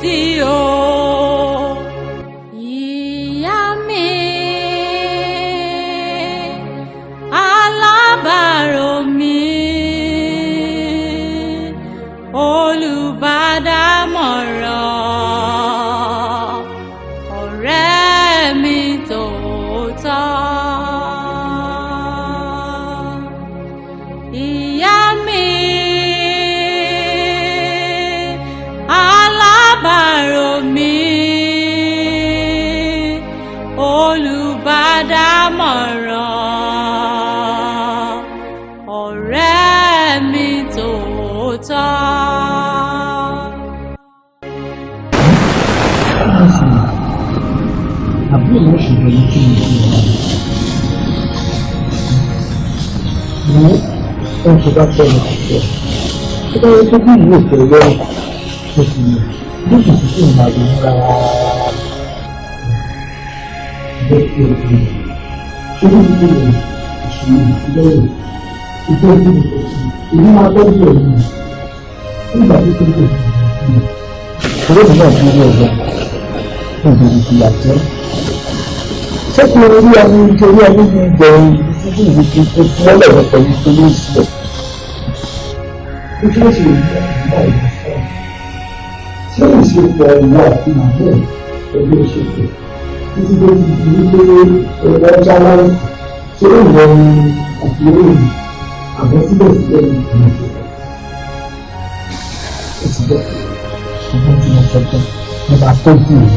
sí o. Ìyá mi, alábàárò mi, olùbádámọ̀ràn, ọ̀rẹ́ mi tòótọ́. Ìyá mi, alábàárò mi, olùbádámọ̀ràn, ọ̀rẹ́ mi tòótọ́. Àbúrò wọn ṣùgbọ́n ní kí n ṣe wọ́n ó ń ṣe bá tẹ̀ ní àjọ tó bá yẹ kó bí ìlú òkè lọ́rùn tó ti yẹ bí kò sí sí ìmọ̀ àdéhùn rárá bẹ́ẹ̀ tí o ti yẹ ṣé bí kò lè ṣe ìlẹ́yìn ìjọ tí o ti ìlú máa tọ́jú ẹ̀ yìí nígbà tó tó tó ti yẹ ìṣòro náà ti rí ọ̀gá tó ìdòdò ti yà jẹ́. Ṣé kí orí ẹni nítorí ẹni ní ìgbẹ̀rún ìdíjú ìwé tó tó mọ́lẹ̀ rẹ̀ pẹ̀lú tó ló sílẹ̀? Ó ṣe é ṣe ìgbà ìgbà ìgbà ṣé ìṣèpọ̀ ìwà àti màmú ẹ̀ pẹ̀lú ìṣèpọ̀ títí tó ti di wípé ẹ̀rọ ọjà láì ṣé ó wọ ni àti orí àmọ́ síbẹ̀síbẹ̀ ní ìgbìmọ̀ ìṣèpọ̀. Ó ti bẹ̀ ṣùgbọ́n tí mo sọ pé mo máa tọ́jú rẹ̀.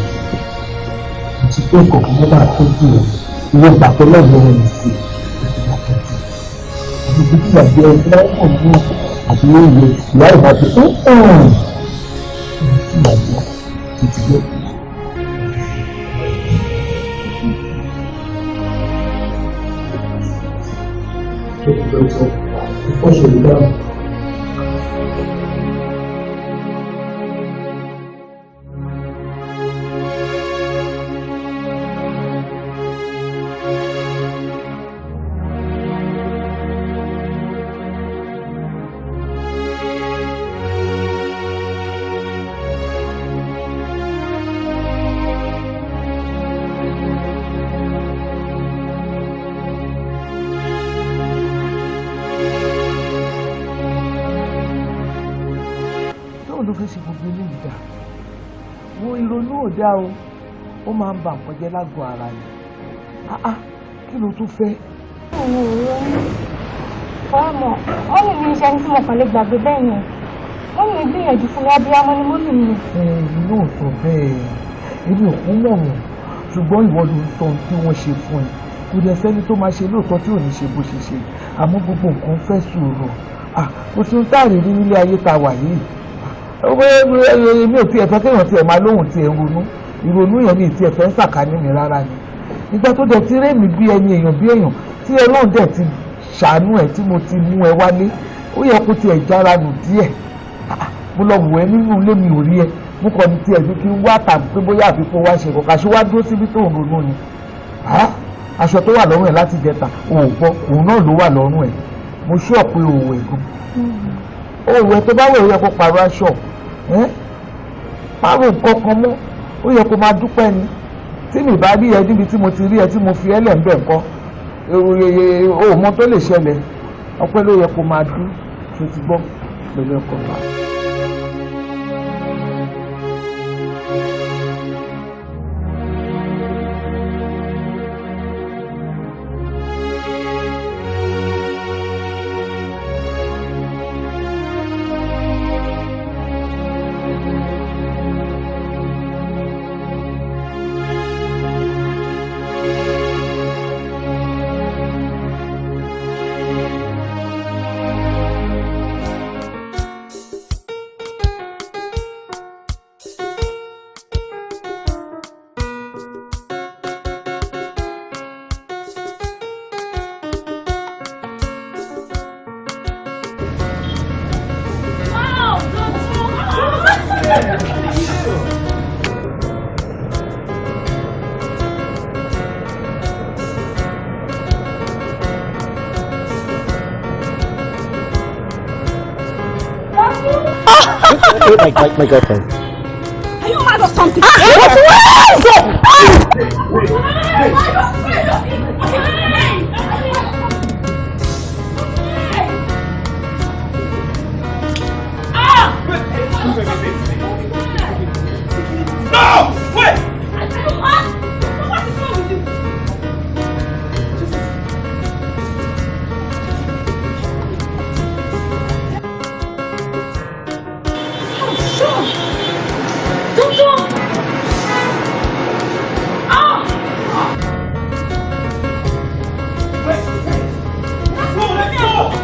Àti pé kọ̀ọ̀kan ló máa tọ́jú rẹ̀ ìwé gbàgbọ́ lọ́gbọ̀n rẹ̀ sí ìgbà tọ́jú. Àti ibi tí ìgbàgbé ẹ̀ fúnra ẹ̀ kàn ní àti ìwé ìyá ìwà tó ń hàn. Ibi tí ìgbàgbé títí dé. Ṣé ìgbà ìsọ̀ ìfọ́ṣẹ̀ ìdáhùn? dá o ó máa ń ba nǹkan jẹ́ lágọ̀ọ́ ara ni kí ló tún fẹ́. fọ́ọ̀mọ̀ wọ́n ní mi iṣẹ́ ní tí mo kàn lè gbàgbé bẹ́ẹ̀ yẹn wọ́n ní gbìyànjú fún mi abiyamọ ni mo lù mí. inú ò tó bẹ́ẹ̀ èmi ò kún mọ̀ wọ́n ṣùgbọ́n ìwọ ló ń tọ́ tí wọ́n ṣe fún ẹ kò dẹ̀ sẹ́ni tó máa ṣe lóòótọ́ tí ò ní ṣe bó ṣe ṣe àmọ́ gbogbo nǹkan fẹ́ sùúrù kò sí ń táàrí rí nílé ayé ta wà yìí èmi ò tiẹ̀ fẹ́ kéèyàn tiẹ̀ máa lóhùn tiẹ̀ ronú ìrònú yẹn mi tiẹ̀ fẹ́ ń sàkání mi rárá ni ìgbà tó dẹ̀ ti rémi bí ẹni èèyàn bí èèyàn tí Ọlọ́run dẹ̀ ti ṣàánú ẹ̀ tí mo ti mú ẹ wálé ó yẹ kó tiẹ̀ jára nù díẹ̀ mo lọ wò ẹ nínú ilé mi ò rí ẹ mo kàn ní tiẹ̀ bí kí n wá tàbí pé bóyá àfikún wá ṣe kọ̀ kàṣí wá dúró síbi tó ń ronú ni aṣọ tó wà lọ́rùn ẹ̀ láti jẹta òògbọ́ òun náà ló wà lọ́rùn ẹ̀ mo ṣọ́ pé òwò ẹ̀gún òwò ẹ̀ tó bá wẹ̀ ó yẹ kó parọ́ aṣọ pàrọ̀ nǹkan kan mọ́ ó yẹ kó máa dúpẹ́ ni tí mi bá rí ẹ níbi tí mo ti rí ẹ tí mo fi ẹ lẹ̀ ń bẹ̀ nǹkan òmọ tó lè ṣẹlẹ̀ ọpẹ́ ló yẹ kó máa dún tó ti gbọ́ pẹ̀lú ẹ̀kọ́ náà. My girlfriend. Are you or something. No! Wait! What is wrong with you?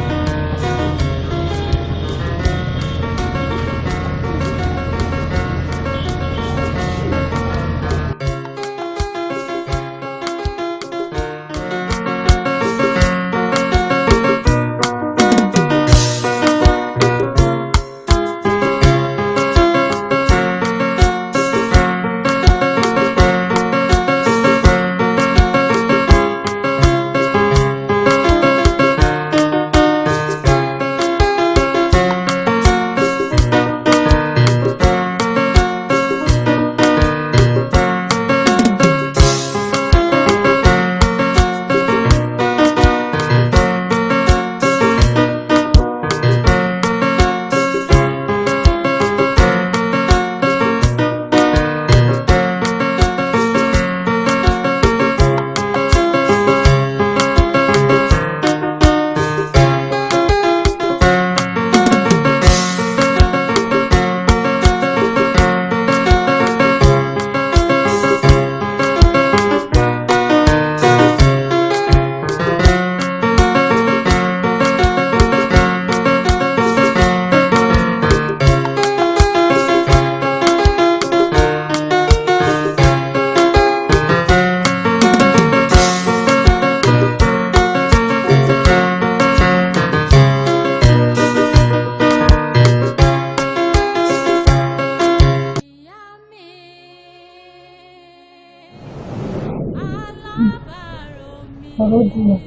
ọ̀rọ̀ dìyàn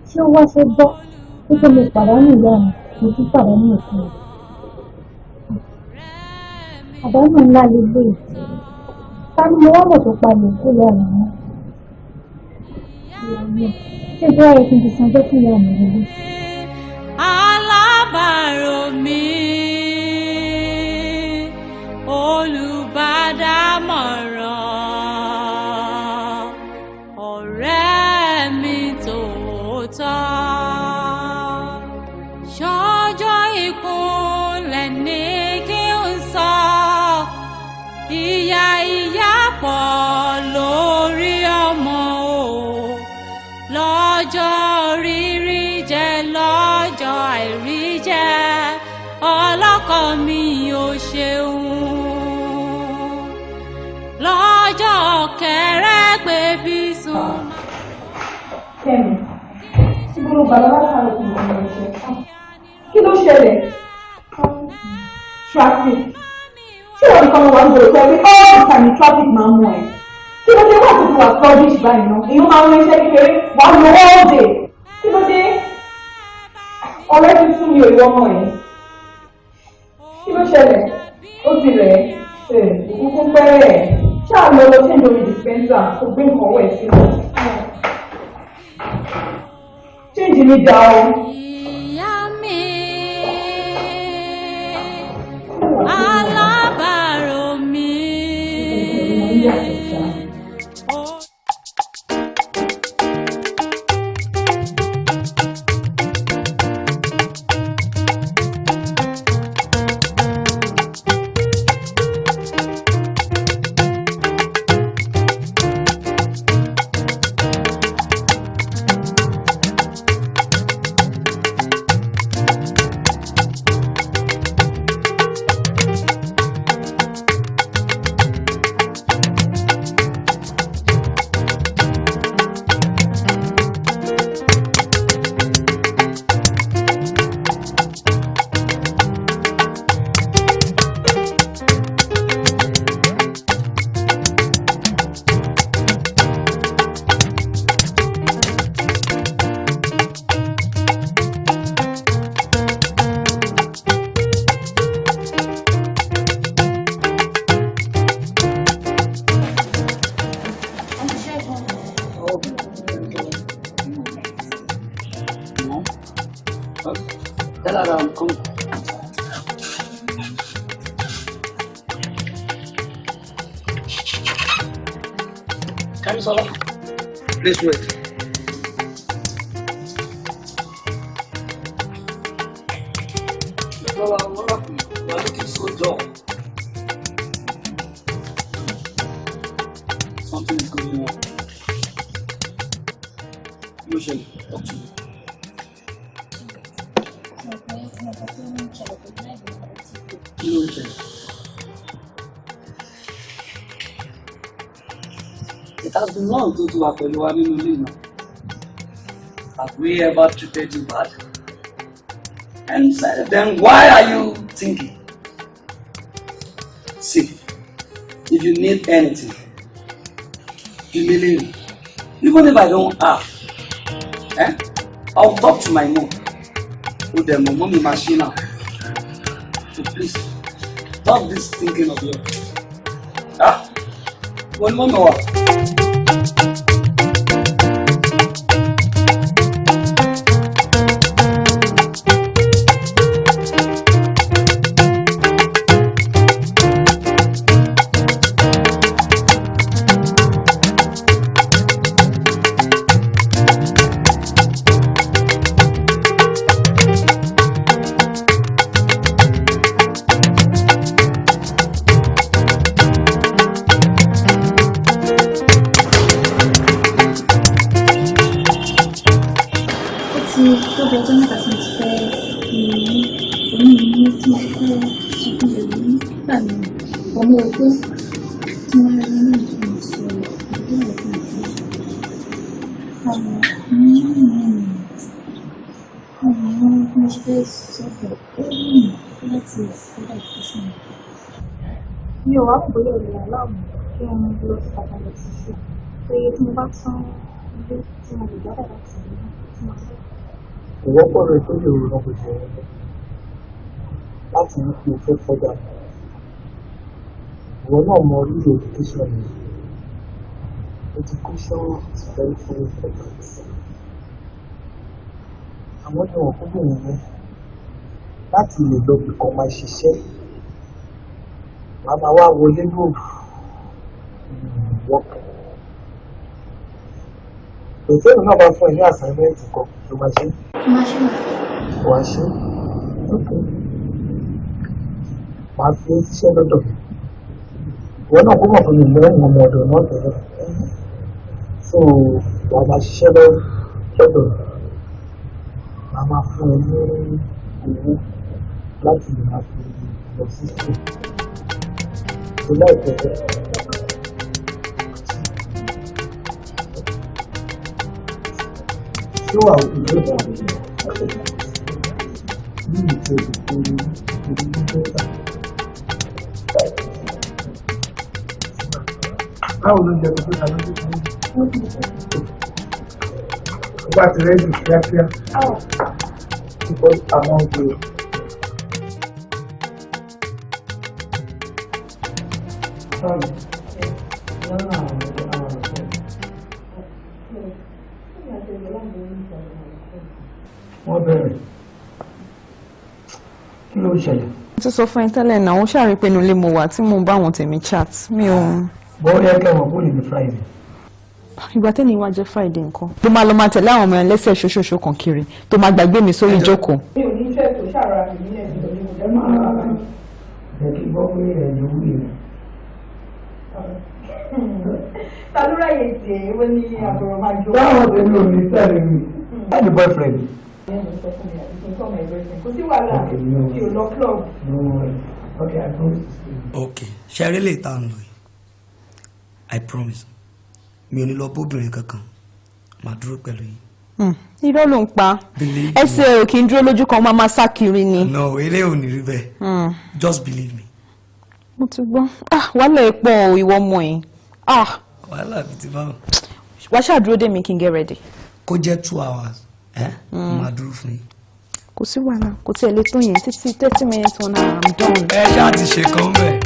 ṣé ó wá ṣe gbọ́ wípé mo pàdánù ìyá mi mo tún pàdánù òkú rẹ̀ àdánù ńlá lélẹ̀ ta ni mo wá mọ̀ tó palẹ̀ òkú ìyá mi mọ́ ṣé ìjọba yẹ kí n ti sanjọ́ fún ìyá mi lélẹ̀. alábàárò mi olùbádámọ̀ràn ọ̀rẹ́ mi tòótọ́ ṣọjọ́ ìkúnlẹ̀ ní kí n sọ ìyà pọ̀ lórí ọmọ o lọ́jọ́ rírí jẹ lọ́jọ́ àìrí jẹ ọlọ́kọ mi ò ṣeun lọ́jọ́ kẹrẹ́gbẹ́ bí sùn. Kẹ́mi, tí gbogbo bàbá látàrí ìgbìmọ̀ ọ̀rọ̀ ìṣẹ́ kí ló ṣẹlẹ̀? Traffic. Tí wọ́n nìkan wà ń gbòòrò pé all the time traffic máa ń mú ẹ̀. Kí ló dé wà tó fi wà sluggish báyìí náà? Èèyàn máa ń rí iṣẹ́ kékeré wà lọ all day. Kí ló dé? Ọ̀rẹ́ ti fún mi ò ìwọ ọmọ ẹ̀. Kí ló ṣẹlẹ̀? Ó ti rẹ̀ ẹ́ òkúkú pẹ́rẹ́ ẹ̀. Ṣáà lọ change omi dispenser kó gbé nǹkan wẹ̀ sílẹ̀. Change mi dá o. Ìyá mi alábàárò mi. Tell her that I'm coming. Can you solve? Please wait. Well, what happened? You are looking so dull. Something is going on. Usually, talk to me. It has been long to work with you. Have we ever treated you bad? And said, then why are you thinking? See, if you need anything, email me. Even if I don't have, I'll talk to my mom. With the mommy machine now. So please, stop this thinking of yours. One more. Mi ò wá mọ̀ bóyá olè aláàmù kí wọ́n lọ sí pàtàkì ṣíṣe tó yẹ tí mo bá tán ilé tí mo lè jáde láti ilé tí mo fẹ́. Ìwọ́pọ̀ rẹ̀ tó lè rò lọ́pọ̀ jẹ́ láti ní kí o fẹ́ fọ́jà. Ìwọ náà mọ rírì education ni. Education is very very important. Àwọn ni wọ́n kúrò nínú láti lè lọ bìkan máa ṣiṣẹ́. Wàá máa wá wọlé lóòrù wọ́pọ̀. Òtẹ́ẹ̀lì náà bá fún ẹ ní assignment kan tó máa ṣe. Wàá ṣe. Màá fi ó ṣiṣẹ́ lọ́dọ̀. Ìwọ náà kó mọ̀ fún mi lẹ́yìn ọmọ ọ̀dọ̀ náà tẹ̀lé. So wàá máa ṣiṣẹ́ lọ́dọ̀. Màá máa fún ẹ ní owó láti lè máa fi lọ sí school. So láìpẹ́ bẹ́ẹ̀. Ṣé wàá wò ó lọ́dọ̀ ní ìtẹ̀ ìdókòwò ìdílé? Báwo ló jẹ́ kó ta lójú kan? Ó bá ti rẹ́dì kíákíá. Because àwọn ọ̀gbìn. Wọ́n bẹ̀rẹ̀. Kí ló ṣẹlẹ̀? Mo ti sọ fún ẹ tẹ́lẹ̀ náà, wọ́n ṣàrí pé inú ilé mo wà tí mo bá wọn tèmi chat. Mi ò. Bọ́ọ̀lù ẹgbẹ́ wọn kò lè ní Friday. Ìgbà tẹ́ni wá jẹ́ Friday nǹkan. Tó máa lọ máa tẹ̀lé àwọn ọmọ ẹlẹ́sẹ̀ ṣoṣooṣo kan kiri. Tó máa gbàgbé mi sórí ìjókòó. Mi ò ní fẹ́ tó ṣàrà ìbílẹ̀ ìdọ̀lẹ́ mo fẹ́ máa. Jẹ́ kí gbọ́ pé ẹ̀yìn wúlò rẹ̀. Ta ló ráyè tiẹ̀ wọ́n ní àbúrò máa jó. Báwọn ṣe ní omi sẹ́ẹ̀rì mi. Ẹni boyfriend. Kò sí wàhálà tí o lọ club. Okay, ṣeré lè tá à ń lọ yìí. I promise. Mi ò ní lọ bóbìnrin kankan. Màá dúró pẹ̀lú yín. Irọ́ ló ń pa. Ẹsẹ̀ ò kì í dúró lójú kan, máa sá kiri ni. No, ilé ò ní rí bẹ́ẹ̀. Just believe me. Mo ti gbọ́. Wàhálà ẹ̀ pọ̀ ìwọ ọmọ yìí. Wàhálà bíi ti báwọn. Wàá ṣàdúró dé mi kí n get ready. Kó jẹ́ 2 hours. Màá dúró fún yín. Kò sí wàhálà, kò tiẹ̀ lè tó yẹn títí 30 minutes on I'm done. Ẹ ṣáà ti ṣe kan bẹ́ẹ̀.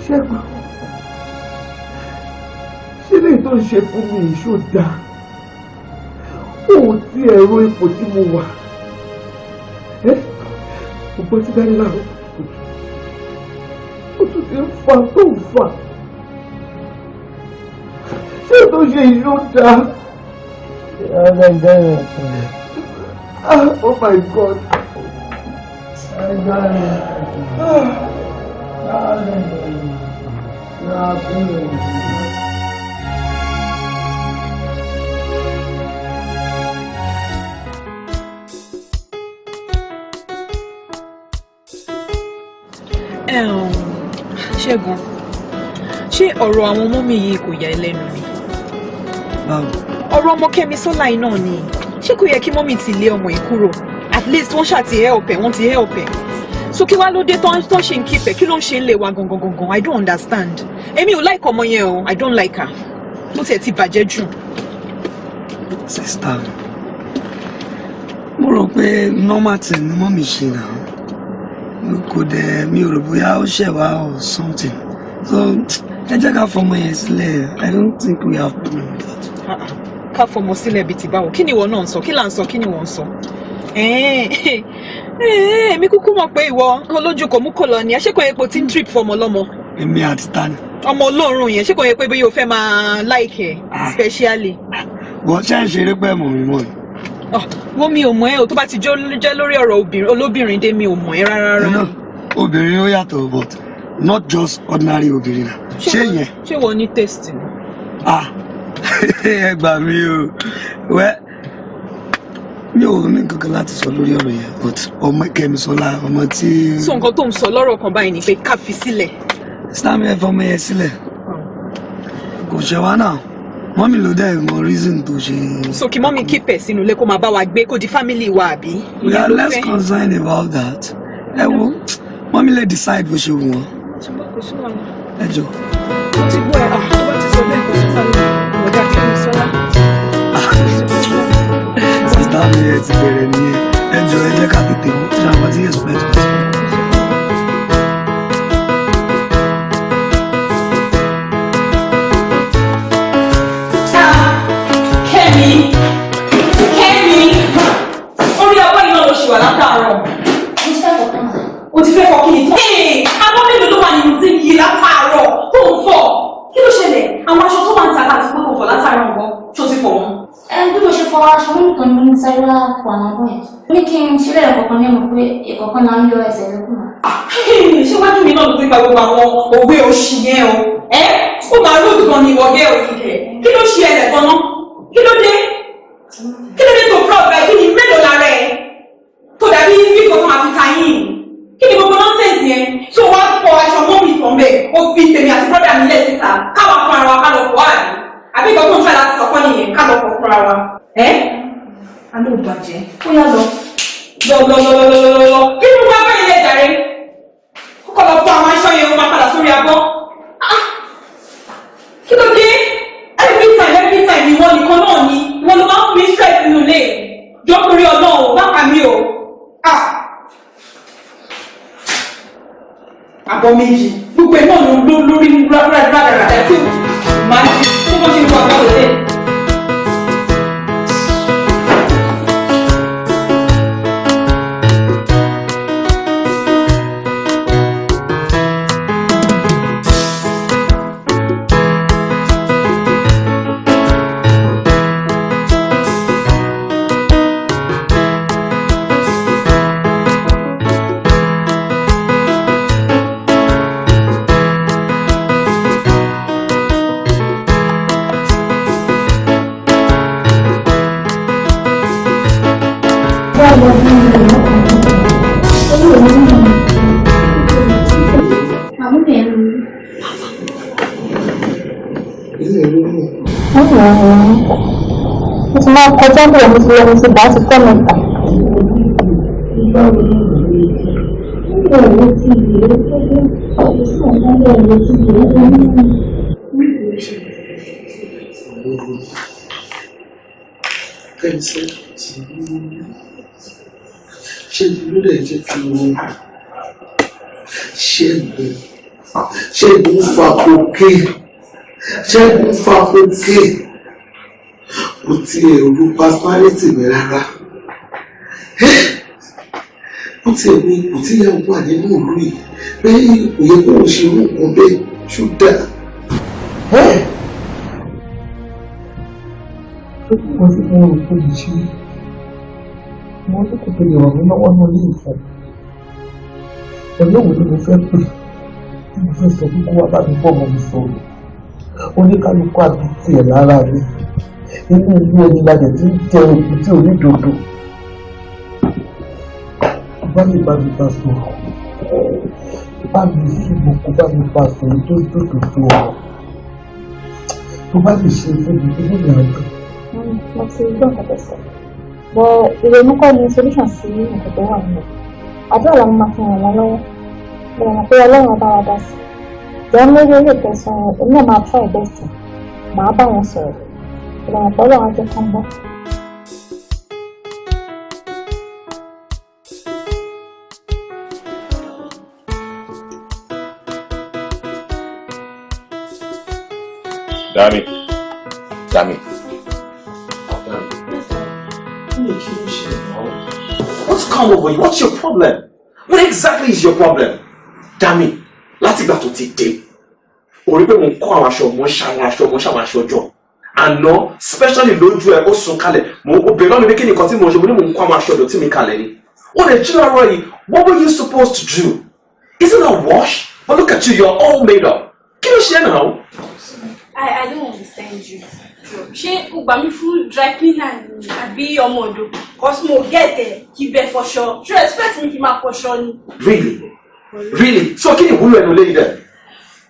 Ṣẹ́gun, ṣé lè tó ṣe fún mi ìṣó dáa? Òun tí ẹ̀rọ ipò tí mo wà. Gbogbo ti dárí láàárọ̀. Ó tún ti ń fa tó ń fà. Ṣé tó ṣe ìṣó dáa? Oh my God. Ṣẹ́gun, ṣé ọ̀rọ̀ àwọn ọmọ mi yìí kò yà ẹ́ lẹ́nu ni? Ọ̀rọ̀ ọmọ Kẹ́mi Sọ́lá iná ni. Ṣé kò yẹ kí mọ́mì ti lé ọmọ yìí kúrò? At least wọ́n ṣàti help ẹ̀, wọ́n ti help ẹ̀. So kí wá ló dé tó ṣe ń kípẹ̀? Kí ló ń ṣe ń lè wa gangan? I don't understand. Èmi ò like ọmọ yẹn o. I don't like her. Mo tiẹ̀ ti bàjẹ́ jù. Sister, mo rò pé normal thing ni mọ́mì ṣe náà. Kò dẹ̀ mi ò rò bóyá ó ṣẹ̀ wá or something. So ẹ jẹ́ ká fọmọ yẹn sílẹ̀. I don't think we have problem with that. Ká fọmọ sílẹ̀ bíi ti báwo? Kí ni ìwọ náà ń sọ? Kí là ń sọ? Kí ni wọ́n ń sọ? Èmi kúkú mọ̀ pé ìwọ olójú kò mú kò lọ ni ẹ ṣé kò yẹ pé o ti ń trip fọmọ lọ́mọ. Èmi àti tani. Ọmọ olóòórùn yẹn ṣé kò yẹ pé bí o fẹ́ máa like specially. Wọ́n ṣe ń ṣeré pẹ́ mọ̀ mi mọ̀ ni. Wọ́n mi ò mọ̀ ẹ́ o tó bá ti jẹ́ lórí ọ̀rọ̀ olóbìnrin dé mi ò mọ̀ ẹ́ rárá. Obìnrin ó yàtọ̀ but not just ordinary obìnrin náà. Ṣé yẹn? Ṣé wọ́n ní taste ni? Ẹ gbà mí o. Mi ò ní kankan láti sọ lórí ọ̀rọ̀ yẹn but ọmọ Kẹ́mi Sọ́lá ọmọ tí. So nǹkan tó ń sọ lọ́rọ̀ kan báyìí ni pé ká fi sílẹ̀. Sami ẹ fọmọ yẹn sílẹ̀. Kò ṣe wá náà. Mọ́mì ló dẹ̀ mọ reason tó ṣe. So kí mọ́mì keep ẹ̀ sínú ilé kó máa bá wa gbé kó di family wa àbí? We are less concerned about that. Ẹ wo mọ́mì lè decide bó ṣe wù wọ́n. Ẹ jọ. Mo ti gbọ́ ẹ̀ tó bá ti sọ bẹ́ẹ̀ kó tó sálọ ọ̀gá Kẹ́mi Sọ́lá. Sísá mi ẹ ti bẹ̀rẹ̀ nìyẹn. Ẹ jọ ẹ jẹ́ ká tètè wọ́n ṣe àwọn tí yẹn sọ bẹ́ẹ̀ tó. Wà látàárọ̀. O ti fẹ́ fọ kí ni tán. Àwọn mélòó ló wà nínú tí yìí látàárọ̀ tó ń fọ̀? Kí ló ṣẹlẹ̀? Àwọn aṣọ tó wà ń ta àti pé kò fọ̀ látàárọ̀ nǹkan ṣó ti fọ̀ wọ́n. Bí mo ṣe fọ aṣọ mú nǹkan ní sáré wá fọ àwọn ọmọ ẹ̀. Ní kí n ṣe lẹ́yìn kọ̀ọ̀kan ní mọ̀ pé ìkọ̀ọ̀kan náà ń yọ ẹsẹ̀ lókùn. Ṣé wájú mi náà ló ti gba gbogbo àwọn òwe òṣì yẹn o? Ó máa lóòdù gan ni ìwọ gẹ́ òyìn kẹ̀. Kí ló ṣe ẹ̀rẹ̀ gan náà? Kí ló dé? Kí ló dé tó fúlọ̀ bẹ́ẹ̀ kí ni mélòó lára ẹ̀? Tó dàbí bí kò tó máa fi ta yín. Kí ni gbogbo nọ́ńsẹ̀nsì yẹn? Tí o wá fọ aṣọ mọ́mì kan bẹ́ẹ̀, o fi tèmi àti brọ́dà mi lẹ̀ síta, káwa fún ara wa ká lọ fọ àbí? Àbí ìgbà tó ń fẹ́ láti sọ̀kọ́ nìyẹn ká lọ fọ fúnra wa. Alẹ́ ò bàjẹ́. Ó yá lọ. Lọ. Kí ni wọ́n bá ilé ìjàre? Kókò lọ fọ àwọn aṣọ yẹn, ó máa padà sórí abọ́. Kí ló dé? Every time ìwọ nìkan náà ni, ìwọ ló máa ń fi stress nínú ilé. Jọ́kùnrí ọlọ́run bá pa mí o. Àbọ̀ méjì gbogbo ẹ̀ náà lórí rádaràdà tí màá ti tó bọ́ ṣe ń fọ àgbà òde. Mo ti máa kọjá bí ọmọ ti lọ sí bá ti kọ́ mẹ́ta. Ṣé ìlú rẹ̀ jẹ́ kí wọ́n Ṣẹ́gun fa kókè. Ṣẹ́gun fa kókè. Kò tiẹ̀ ru personality mi rárá. Ó tiẹ̀ ní ipò tí ìyá òun wà nínú ìlú yìí. Bẹ́ẹ̀ kò yẹ kó o ṣe irú nǹkan bẹ́ẹ̀ ṣúdà. Mo ti mọ òkú yìí ṣe. Mo ní kò tó lè ràn mí lọ́wọ́ náà ní ìfọ̀. Ọlọ́run ni mo fẹ́ pè. Mo fẹ́ sọ fún kó wá bá mi bọ́ ọmọ mi sọ̀rọ̀. Oníkálukú àbí tiẹ̀ lára mi. Inú ìlú ẹni lajẹ̀ tí ń jẹ òkú tí ò ní dòdò. Bá mi bá sọ̀rọ̀. Bá mi ṣùgbọ́n kó bá mi bá sọ̀rọ̀ tó dòdò tó ọ̀rọ̀. Tó bá lè ṣe fún mi nínú ìrìn àjò. Mo ti gbọ́ nǹkan tó sọ. Bọ̀ ìrònú kọ́ ni solution sí nǹkan tó wà nínú. Àdúrà làwọn máa fi ràn wọ́n lọ́wọ́. Bẹ̀rẹ̀ mọ̀ pé Ọlọ́run bá wa dá sí. Ìjọba lórí ilé ìtẹ̀sán èmi náà máa try best. Màá bá wọn sọ̀rọ̀. Bẹ̀rẹ̀ mọ̀ pé Ọlọ́run á jẹ́ kán bọ́. Dami. What's come over you? What's your problem? What exactly is your problem? Dami, láti ìgbà tó ti dé. Ó rí pé mo ń kó àwọn aṣọ mo ṣàwọn aṣọ jọ. Àná, especially lójú ẹ, ó sùn kalẹ̀. Mo bèrè lọ́nà kí ni nǹkan tí mo ṣe, mo ní mo ń kó àwọn aṣọ dọ̀tí mi kalẹ̀ ni. Ó lè generally, what were you supposed to do? Isn't that wash? But look at you, you're all made up. Kí ló ṣe now? I don't understand you. Ṣé o gbà mí fún dry cleaner ni àbí ọmọ ọ̀dọ̀? Cause mo get kí bẹ fọṣọ. Ṣé expect mi kí máa fọṣọ ni? Really? So kí ni ìwúlò ẹnu léyìí dẹ̀?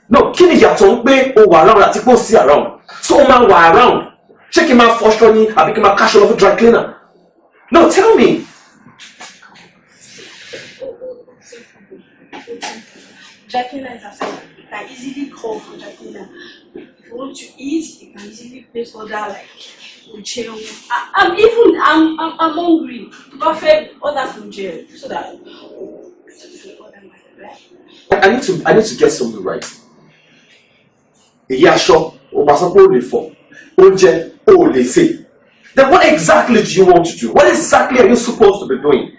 No, kí ni ìyàtọ̀ ń pé o wà around àti pé o sí around? So o máa wà around. Ṣé kí n máa fọṣọ ni àbí kí n máa káṣọ lọ fún dry cleaner? No, tell me. Dry cleaner is outside. You can easily call for dry cleaner. If you want to eat, you can easily place order like jail. I'm hungry. Perfect order from jail so that I need to get something right. Yeah, sure. Then what exactly do you want to do? What exactly are you supposed to be doing?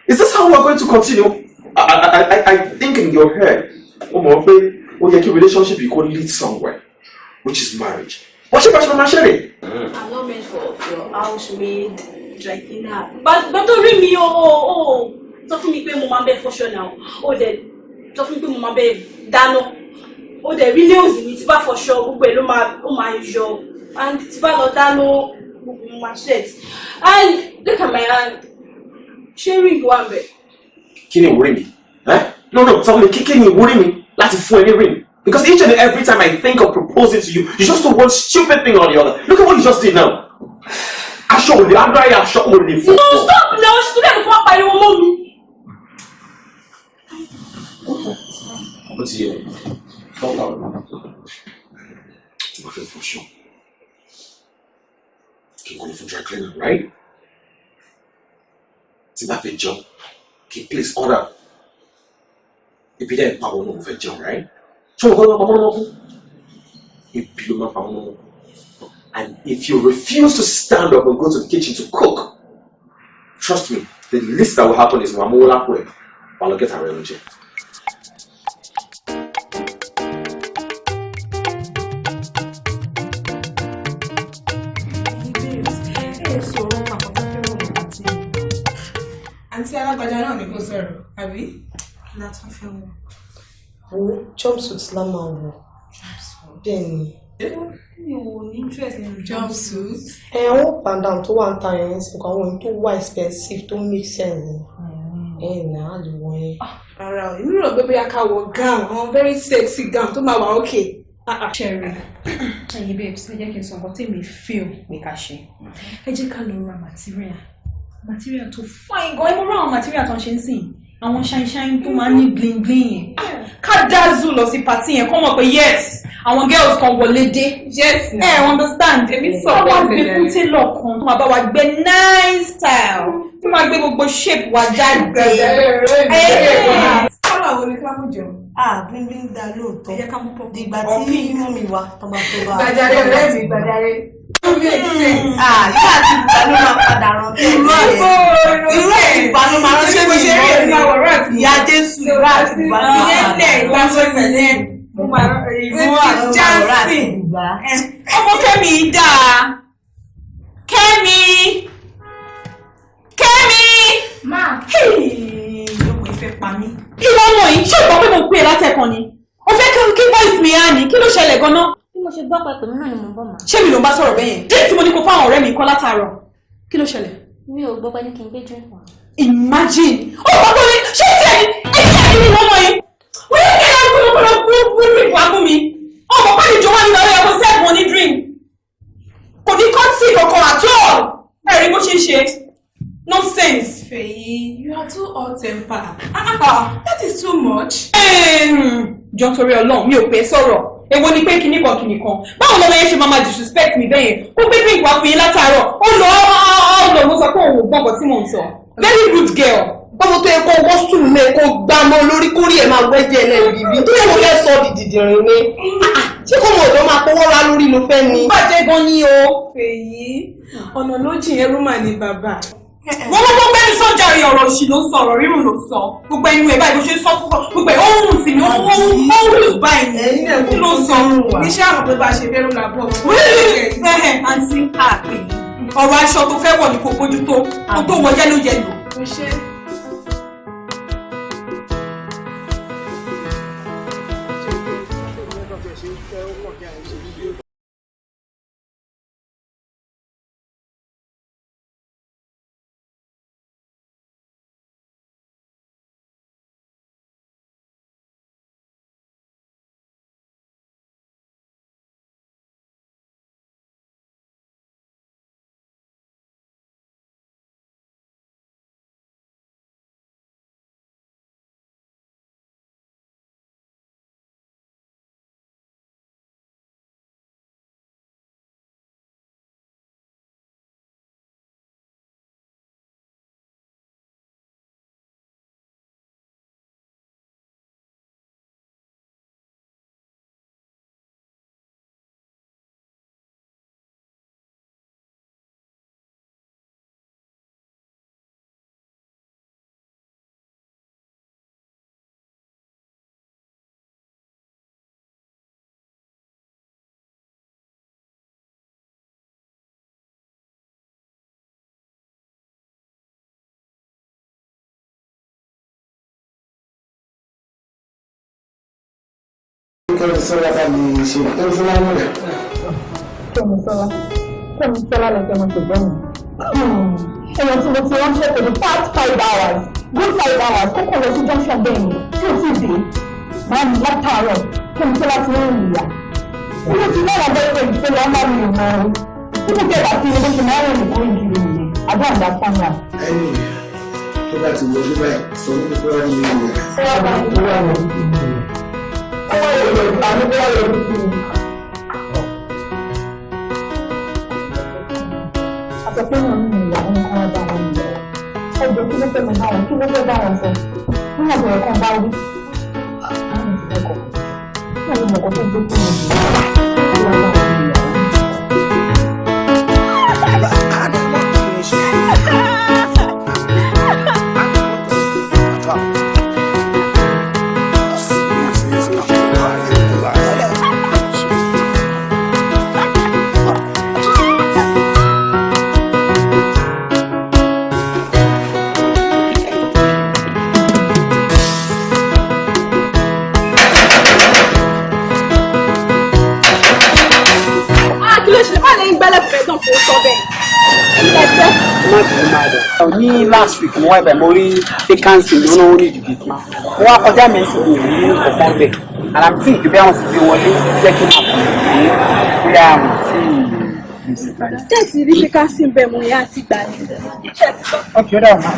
Is this how we're going to continue? I think in your head, your relationship you could lead somewhere, which is marriage. What's your passion, Machete? I'm not meant for your housemaid, dry cleaner. But don't read me. Oh. Talk to me, pay mama bed for sure now. Oh, then talk to me, pay mama bed. Dano. Oh, the really is it for sure. Oh my job. And it's about Dano. My shirt. And look at my hand. Sharing one bed. Can you worry me? Huh? No. Tell me, can you worry me? Let's phone any ring. Because each and every time I think of proposing to you, you just do one stupid thing or the other. Look at what you just did now. I'm dry. No, stop now. Student walk by your mommy. What's here? Stop out. For sure. Keep going for dry cleaner, right? It's not a job. Keep place order. If you don't power no for job, right? So and if you refuse to stand up and go to the kitchen to cook, trust me, the least that will happen is Mamola Kwe. I'll get her energy. Àǹtí alágbájá náà ni kò sọ̀rọ̀, àbí? Kí la tún fẹ́ wọ̀? Jumpsuit la máa wọ̀. Bẹ́ẹ̀ ni. Mi ò ní interest nínú jumpsuit. Àwọn pandam tó wà ń ta yẹn sí nǹkan àwọn tó wà expensive tó make sense. Náà lè wọ̀ yẹn. Rárá o, èmi rò pé bóyá ká wọ gown, àwọn very sexy gown tó máa wà okay. Sherry, ẹ̀yin babes, ẹ jẹ́ kí n sọ nǹkan tí mi feel pé ká ṣe. Ẹ jẹ́ ká lọ ra material tó fine gan. Ẹ mọ̀ àwọn material tó ń ṣe ń sìn. Àwọn shine tó máa ń ní bling bling. Ká dazzle lọ sí party yẹn kó mọ̀ pé yes, àwọn girls kan wọlé dé. Yes. Understand? Èmi sọ bẹ́ẹ̀ bẹ́ẹ̀. Wọ́n gbé fún tailor kan tó máa bá wa gbé nice style. Tó máa gbé gbogbo shape wa jáde. Drama wo ni ká mú jọ? Bimpe ń da lóòótọ́. Ẹ jẹ́ ká mú pọ̀. Dìgbà tí mọ́mì wa tọ́ba tó bá. Gbàjáre ọ̀rẹ́ mi gbàjáre. Yóò àti ìgbà ló máa padà rántí ẹ̀. Irú ìgbà ló máa rántí mi ìyá Jésù irú àti ìgbà ló máa padà rántí ọmọ Kẹ́mi dáa. Kẹ́mi. Ma. Ọmọ ìfẹ́ pa mí. Kí ló mọ̀ yìí? Ṣé ìgbà pé mo pè é látẹ̀kọ́ ni? O fẹ́ kí voice mi á ní? Kí ló ṣẹlẹ̀ gan-an? bí mo ṣe gbọ́ pé tòun náà ni mo bọ́ mà. Ṣé mi ló ń bá sọ̀rọ̀ bẹ́yẹn? Díẹ̀ tí mo ní kó fáwọn ọ̀rẹ́ mi kọ́ látàárọ̀. Kí ló ṣẹlẹ̀? mi ò gbọ́ pé ní kí n gbé drink wá. Imagine! Ó gbọ́dọ̀ ní ṣé tí ẹni ní ọmọ yìí? Wọ́n yóò kẹ́lẹ́ kúrò drink wá fún mi. Ọmọ pàdé jọ wá ní ọ̀rẹ́ ẹ̀kọ́ sẹ́ẹ̀kù wọn ní drink. Kò ní kọ́ńtì kankan at all. Ẹ̀rí bó ṣe ń ṣe. Nonsense. Feyi, you are too hot-tempered. That is too much. Jọ torí Ọlọ́run mi ò pé sọ̀rọ̀. Èwo ni pé kinní kan. Báwo lọ́mọ yẹn ṣe máa disrespect mi bẹ́yẹn? Kó gbé drink wá fún yín látàárọ̀. Ó lọ mo sọ pé òun ò gbọ́n kan tí mò ń sọ. Very rude girl. Bọ́mọ tó yẹ kó wọ́ sùn mẹ́ kó gbá mọ́ lórí kórì ẹ̀ máa gbẹ́jẹ́ ẹlẹ́rìí bí. Tó yẹ kó fẹ́ sọ dìdìrín ni. Ṣé kó mọ̀ ọ̀dọ́ máa kówó ra lórí ló fẹ́ ni? Bàjẹ́ gan ni o. Feyi, ọ̀nà ló jìn ẹrú mà ní bàbá. Wọ́n gbogbo ẹni sọ́jà rí ọ̀rọ̀ òṣì ló ń sọ ọ̀rọ̀ rírùn ló sọ. Gbogbo ẹnu ẹ̀ báyìí bó ṣe sọ fún gbogbo ẹ̀ ó hùn sí ni ó hùn báyìí ni ló sọ. Iṣẹ́ àwọn tó bá ṣe fẹ́ràn làbọ̀. Àǹtí àpè ọ̀rọ̀ aṣọ tó fẹ́ wọ̀ ní kò bójútó kó tó wọ yẹ́lò. Kẹ́misọ́lá bá mi ṣe Kẹ́misọ́lá náà. Kẹ́misọ́lá lẹ́kẹ́ mo tó gbẹ́yìn. Èèyàn tí mo ti ránṣẹ́ for the past 5 hours, good 5 hours, kókò lọ sí junction bẹ́ẹ̀ ni tí ò sì dé. Máa mi látàárọ̀ Kẹ́misọ́lá ti rìn ìyá. Ilé ti náà bẹ́ẹ̀ pé ìṣe lọ́ máa mi ò mọ ọ́. Tí mo tẹ̀ bá sí ilé ṣe máa ń rìn kúrò ìkiri nìyẹn. Àbí àgbà sáńgà. Ẹni tó bá ti wọlé báyìí sọ ní pípẹ́ wá ní ìlú rẹ̀. Àtọ̀pẹ́yàn ní ìyá ẹni kan bá wọn lọ. Ẹgbẹ́ kí ló fẹ́ mi bá wọn kí ló fẹ́ bá wọn sọ? Nígbà tó yẹ kán bá wí. Àwọn ìṣẹ̀lẹ̀ kọ̀. Ní àwọn ìmọ̀kọ́ tó gbé fún mi. Ní last week mo wá ibẹ̀ mo rí vacancy lónà ó ní ìdìbò kan mo wá kọjá mẹ́sì ní ìlú ọ̀pọ̀n bẹ̀ àlàmtí ìgbé àwọn sì gbé wọlé jẹ́ kí n máa pọ̀ ní bóyá àwọn tí mo sì gbà ní. Tẹ́ẹ̀tì rí vacancy ń bẹ̀ mo yá àti gbà ní. Okay, ó dáhùn náà.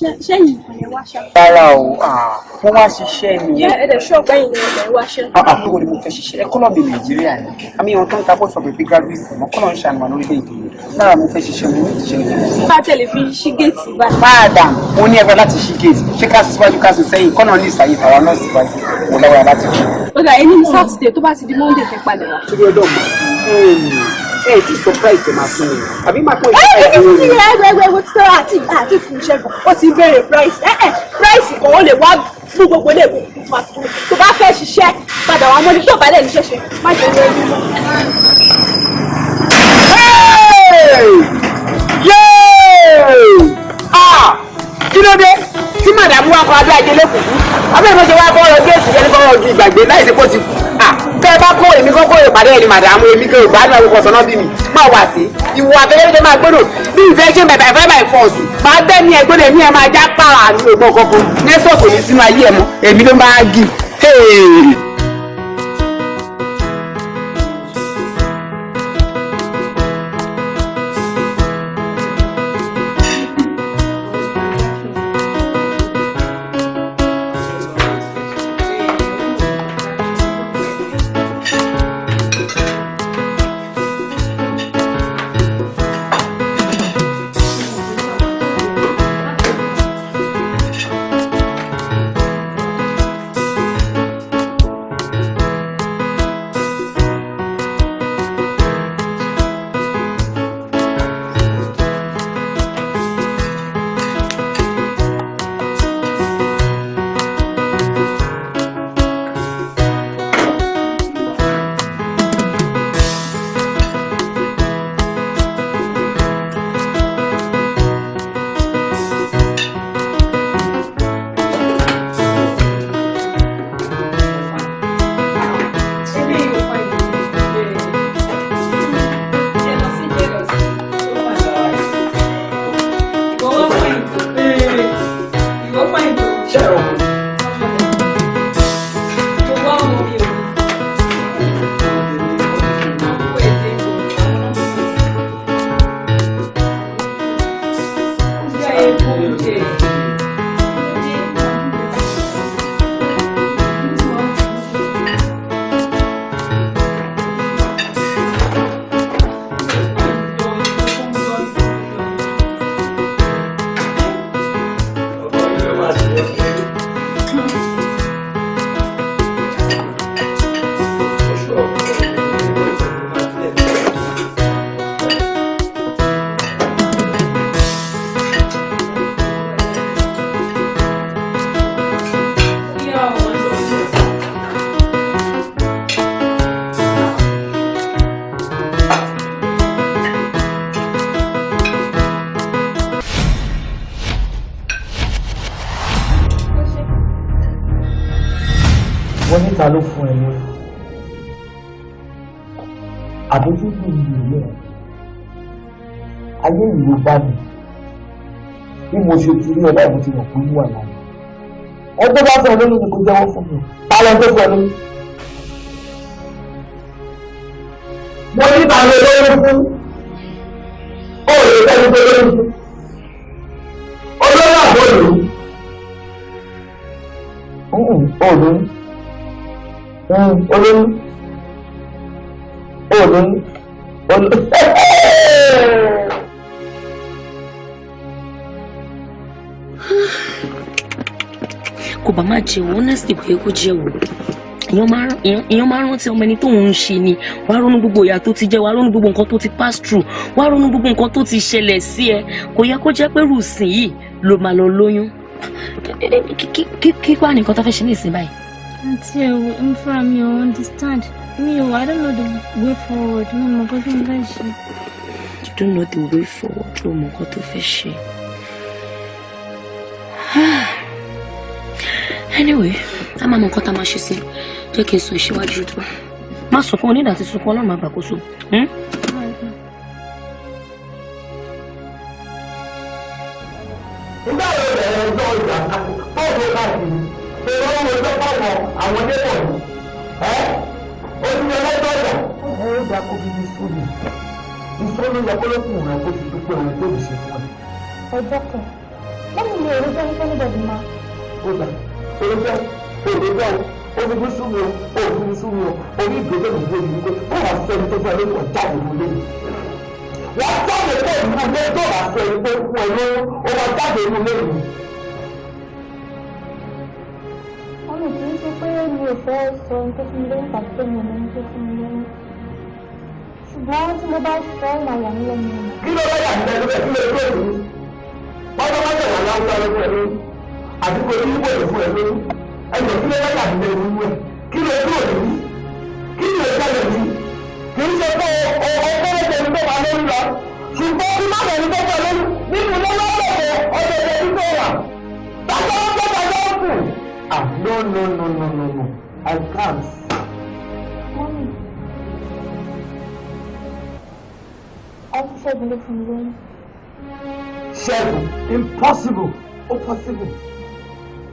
Ṣẹ́yìn ìpínlẹ̀ wá ṣá. Rárá o, wọ́n wá ṣiṣẹ́ ni. Ẹ̀dẹ̀ ṣọ́ọ̀bù ẹ̀yìn ilẹ̀ wá ṣẹ́. Àbúrò ni mo fẹ́ ṣiṣẹ́ ẹkọ́nọ́mì Nàìjíríà ni. Àmì ìwọ̀n tó ń ta fọ́sọ̀ pẹ̀pẹ́ graduate mọ́ kọ́nà ń ṣàánú lórílẹ̀-èdè yìí. Sára mo fẹ́ ṣiṣẹ́ mo ní ìṣẹ́. Bá tẹ̀lé fi ṣí géètì báyìí. Madam, mo ní ẹgbẹ́ láti ṣí géètì. Ṣé ká sùn síwájú ká sùn sẹ́yìn kọ́nà ní ìsàyè tàwa náà síwájú. Mo lágbára láti ṣe. Ó dà ẹni ní Sátidé tó bá ti di Monday fẹ́ palẹ̀ wá. Torí ọdọ́ mọ̀ ti surprise tẹ̀ máa fún mi. Àbí máa pọ̀ ẹgbẹ́ tí tọ́lá àti fún iṣẹ́ kan ó ti béèrè price price kan ó lè wá fún gbogbo ilé ìwé tó bá fẹ́ ṣiṣẹ́ padà wá mọ́ni tó bá lẹ̀ ní ṣẹ̀ṣẹ̀ má jẹ́ ní ẹni mọ́. Kí ló dé tí màdàmú wa kọ́ abẹ́ ajé lẹ́kùn fún abẹ́ ìmọ̀jẹ̀ wa kọ́ ọ̀rọ̀ géètì yẹn kọ́ ọ̀rọ̀ ju ìgbàgbé láì sí kó ti kú. Bẹ́ẹ̀ bá kó èmi kọ́kọ́ ìpàdé ẹni màdàmú èmi kò gbádùn àwọn ọkọ̀ sọ́nà bí mi máa wà sí ìwọ àfẹ́lẹ́fẹ́ máa gbọ́dọ̀ bí ìfẹ́ ṣe bẹ̀bẹ̀ ìfẹ́ báyìí fọ́ọ̀sì máa bẹ́ ní ẹgbẹ́dẹ̀ ní ẹ máa já pààrà ní ògbọ́n kọ́kọ́ nẹ́sọ̀kù ní sínú ayé ẹ̀ mọ́ èmi ló máa gì. wọ́n níta ló fún ẹ lórí àbójútó ìlú rẹ̀ ayé ìlú bá mi bí mo ṣe ti rí ẹ báyìí mo ti mọ̀ pé wà láàyè ẹ tó bá fẹ́ lórí ni kò jẹ́wọ́ fún mi ta ló tó fẹ́ lórí. mo ní ta ló lórí fún ó lè tẹ́lẹ̀ tó lórí fún olórí àbọ̀lù olórí kò bá má jẹ́wọ́ honestly kò yẹ kó jẹ́wọ́ èèyàn máa rántí ọmọ ẹni tó ń ṣe ni wàá ronú gbogbo ìyà tó ti jẹ wàá ronú gbogbo nǹkan tó ti pass through wàá ronú gbogbo nǹkan tó ti ṣẹlẹ̀ sí ẹ kò yẹ kó jẹ́ pé rùsìn yìí ló máa lọ lóyún kí wàá nìkan tó fẹ́ ṣe ní ìsìn báyìí. àǹtí ẹ̀ ń fúnra mi ò understand mi ò I don't know the way forward mi mọ̀ nǹkan tó ń fẹ́ ṣe. You don't know the way forward ló mọ̀ nǹkan tó fẹ́ ṣe. Anyway, a máa mọ nǹkan tá a máa ṣe sí jẹ́ kí n sọ ìṣíwájú tó má sunkún onídàá ti sunkún ọlọ́run àgbàkóso. nígbà wo bẹ̀rẹ̀ ọjọ́ ìgbà fọ́ọ̀mù káàkiri ṣe wọ́n wo ọjọ́ fọ́ọ̀mù àwọn nébọ̀ yìí ojúmọ̀ lọ́jọ́ ìgbà. ẹ ó dáa kó bíbí sóòlù ìṣòro yẹ kó lókun rẹ kó fi dúpẹ́ ohun tó ṣe fún ẹ. ọjọ́ kan Mọ́mí mi ò rí jẹ́ nípa níbọ̀dì ma. Ó gbà, òrùjọ́, òrùjọ́ súnmi o, òrùjọ́ súnmi o, orí ìgbésẹ̀ ìgbésẹ̀ ìgbésẹ̀ wípé wọ́n wá sẹ́ni tó fẹ́ lórí ọ̀jáde nílé. Wọ́n jáde pé ìlú ilé tó wà sẹ́ni tó fún ẹ lówó, ó wá jáde nílé mi. Mọ́mí kì í ṣe pé mi ò fẹ́ sọ ohun tó fún mi lóyún tàbí pé mi ò mọ ohun tó fún mi lóyún. Ṣùgbọ́n tí mo bá sọ ọ́ máa yà mí lẹ́nu. Kí ló bá yà mí lẹ́nu bẹ́ẹ̀ kí ló dé òní? Wọ́n tó bá tẹ̀wọ̀ láwùjọ lọ́wọ́ ẹ̀ lóyún. Àdúgbò ní ìwé ìfún ẹ̀ lóyún. Ẹ̀jẹ̀ kí ló bá yà mí lẹ́nu wẹ̀? Kí ló dé òní? Kí ló ṣẹlẹ̀ ní? Kì í ṣe pé ọgbẹ́rẹ́ tẹ̀lé tó wà lórí lọ. Ṣùgbọ́n bí má bẹ̀rù tó wà lórí nínú lọ́wọ́lọ́wọ́ ọdẹ tẹ̀lé tó wà. Bàtà ọ̀pọ̀ bàtà ọ̀pọ̀. Ah, no. I can't. Mọ́mí. Ọtí Ṣẹ́gun ló fún mi lóyún. Ṣẹ́gun, impossible, ó possible.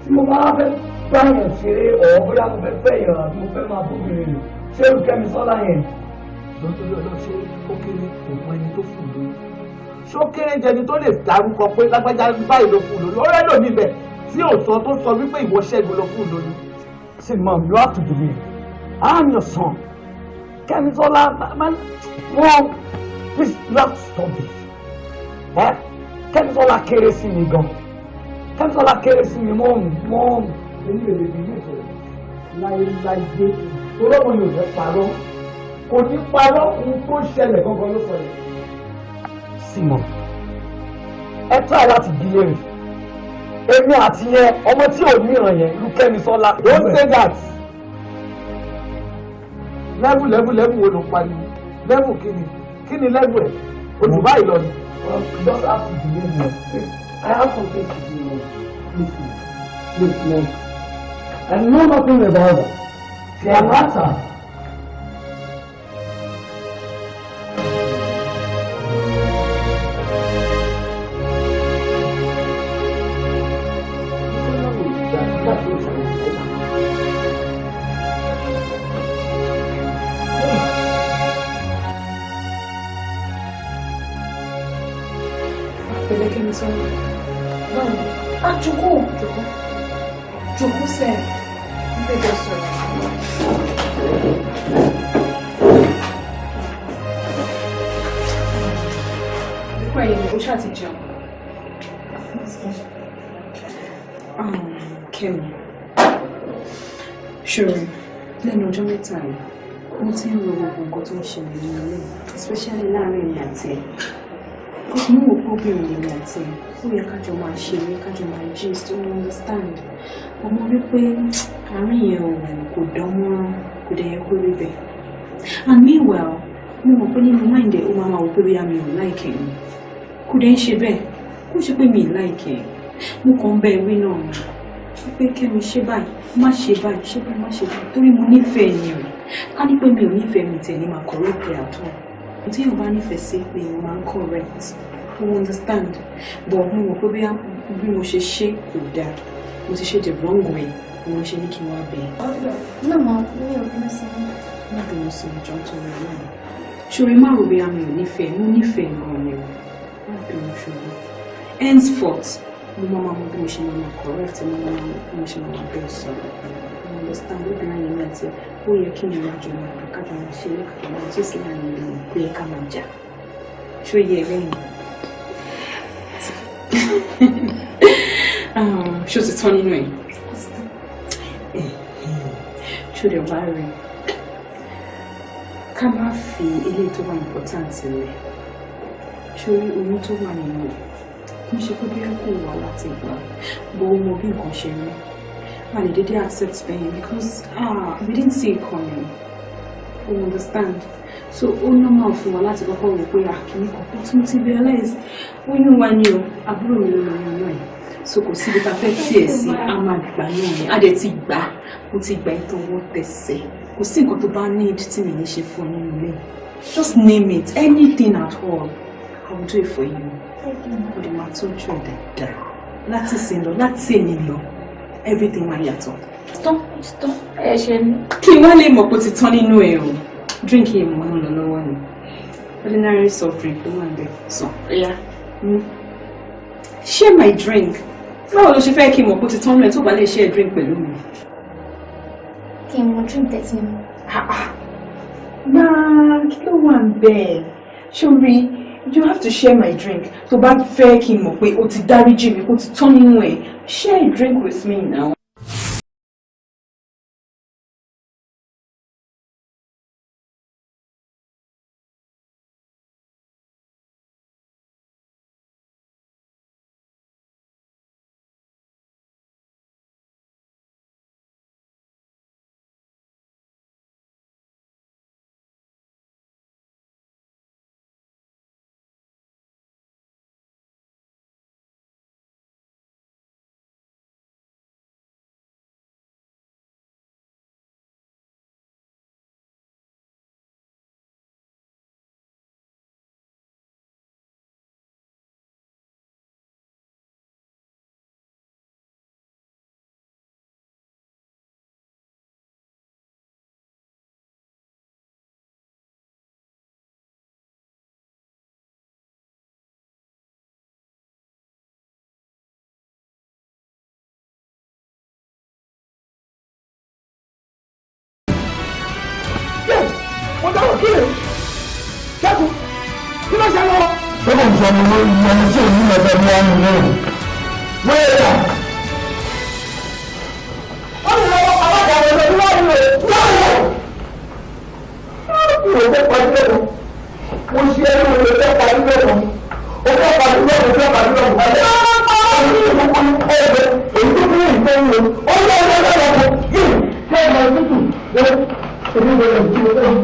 Tí mo máa fẹ́ báyọ̀ ṣeré ọ̀ọ́ bóyá mo fẹ́ fẹ́ ìyàrá tí mo fẹ́ máa bóbìnrin rẹ̀ ṣé o kẹ́mi sọ́lá yẹn. Lọ́tọ́lọ́ lọ ṣe ó kéré òun ẹni tó fún lóyún. Ṣé ó kéré jẹni tó lè dárúkọ pé lágbájá báyìí ló fún lóyún? Ó rẹ́ lò níbẹ̀ tí ò sọ tó sọ wípé ìwọ Ṣẹ́gun ló fún lóyún. See mom, you have to believe. I'm your son. Kẹ́mi sọ́lá, man, mom. Please, you have to stop this. Kẹ́misọ́lá kéré sí mi gan. Kẹ́misọ́lá kéré sí mi mọ́. Èmi ò lè bí ní ìfẹ́ láyé. Olóòwò yóò fẹ́ parọ́. Kò ní parọ́ ohun tó ṣẹlẹ̀ gangan ló sọ yẹn. Simon, ẹ try láti bí léèrè. Èmi àti yẹn, ọmọ tí ò ní ìràn yẹn, lu Kẹ́misọ́lá. Don't say that. Level wo ló pariwo? Level kí ni level ẹ̀? Ojú báyìí lọ ni. You just have to believe me. I have something to do. Please. I know nothing about that. They are matter. Jókòó sẹ́ ilé ìjọsìn nípa ẹ̀yìn ó ṣàti jẹun. Kẹ́mi ṣòro lẹ́nu ọjọ́ mẹ́ta yìí mo ti ń ro gbogbo nǹkan tó ń ṣẹlẹ̀ nínú ilé especially láàárín èmi àti ẹ̀. Mo wò pé obìnrin èmi àti ẹ̀ ó yẹ kájọ máa ṣe eré kájọ máa gist tó ń understand ọmọ rí pé àárín yẹn kò dán mọ́rán kò dẹ̀ yẹ kó rí bẹ́ẹ̀. And meanwhile mo mọ̀ pé nínú mind ẹ̀ ó máa wò pé bóyá mi ò láìkẹ́ ni kò dẹ̀ ń ṣe bẹ́ẹ̀ kó ṣe pé mi ì láìkẹ́ mo kàn ń bẹ ewé náà ni pé Kẹ́mi ṣe báyìí má ṣe báyìí torí mo nífẹ̀ẹ́ ni o ká ní pé mi ò nífẹ̀ẹ́ mi tẹ̀lé máa correct ẹ̀ àtọ́ tí yóò bá nífẹ̀ẹ́ sí pé mo máa ń correct mo understand but mo mọ̀ pé bí mo ṣe ṣe kò dáa mo ti ṣe the wrong way ni mo ṣe ní kí n wá bẹ̀. Màmá mi ò bínú sí i. Má bínú sí ìjọ tó rẹ̀ náà ṣòro má rò bí àmì ò nífẹ̀ẹ́ mo nífẹ̀ẹ́ gan ni o má bínú ṣòro henceforth mo máa mọ bí mo ṣe máa correct mo máa mọ bí mo ṣe máa bẹ́ẹ̀ sọ̀rọ̀ mo understand obìnrin yẹn àti ó yẹ kí ni ìrìnàjò máa kájọ máa ṣe lẹ́kọ̀ọ́ máa tí sì láàrin ìlú kó yẹ ká máa jà ṣó yẹ lẹ́yìn ṣó ti tán nínú ẹ̀ ṣó lè wá rí ká má fi eléyìí tó wà important rẹ̀ ṣó rí oyún tó wà nínú ẹ̀ kí n ṣe pé bí kò wá láti gbà bó mọ bí nǹkan ṣe rí a lè dédé accept pain because we didn't see it coming we understand so ó normal fún wa láti kọ́kọ́ wò pé àkíní kọ̀ọ̀kan tún ti realize oyún wa ni o àbúrò mi ló lóyún náà yìí so kò síbi tá a fẹ́ tiẹ̀ sí a máa gbà náà ni a dẹ̀ ti gbà mo ti gbà ìtọ́wọ́ tẹ̀sẹ̀ kò sí nǹkan tó bá need tí mi ní ṣe fún ọ nínú ilé just name it anything at all I will do it for you o lè máa tọ́jú ẹ̀ dáadáa láti sìn lọ láti èmi lọ everything máa yàtọ̀. Stop. Ẹ ṣe ní. Kí wọ́n lè mọ̀ pé ó ti tán nínú ẹ̀ o drink yìí mo ń lọ lọ́wọ́ ni ordinary soft drink ló wà ń bẹ̀ sàn ẹ̀yà Share my drink. Báwo ló ṣe fẹ́ kí n mọ̀ pé ó ti tán lẹ̀ tó bá lè share drink pẹ̀lú mi? Kí n mọ drink tẹ̀sí mi. Máa kí ló wà bẹ́ẹ̀? Ṣorí, you have to share my drink. Tó bá fẹ́ kí n mọ̀ pé ó ti dáríjì mi, ó ti tán nínú ẹ̀. Share a drink with me now. ìjọba ìwé ìyẹn tí òní lọ́jọ́ ní wọn nílé o. wéèrà. wọ́n ní lọ́wọ́ alága àwọn ọmọ ìwé ìwé lọ́wọ́. ìwé fẹ́ parí lọ́wọ́. mo ṣe ẹni ìwé fẹ́ parí lọ́wọ́. o fẹ́ parí lọ́wọ́ fẹ́ parí lọ́wọ́. èyí tó kún ìfẹ́ wo. ó yẹ ẹgbẹ́ lọ́wọ́ yìí. ṣé ìmọ̀ ìtútù ṣe èmi lè lè jí lọ́wọ́ yìí.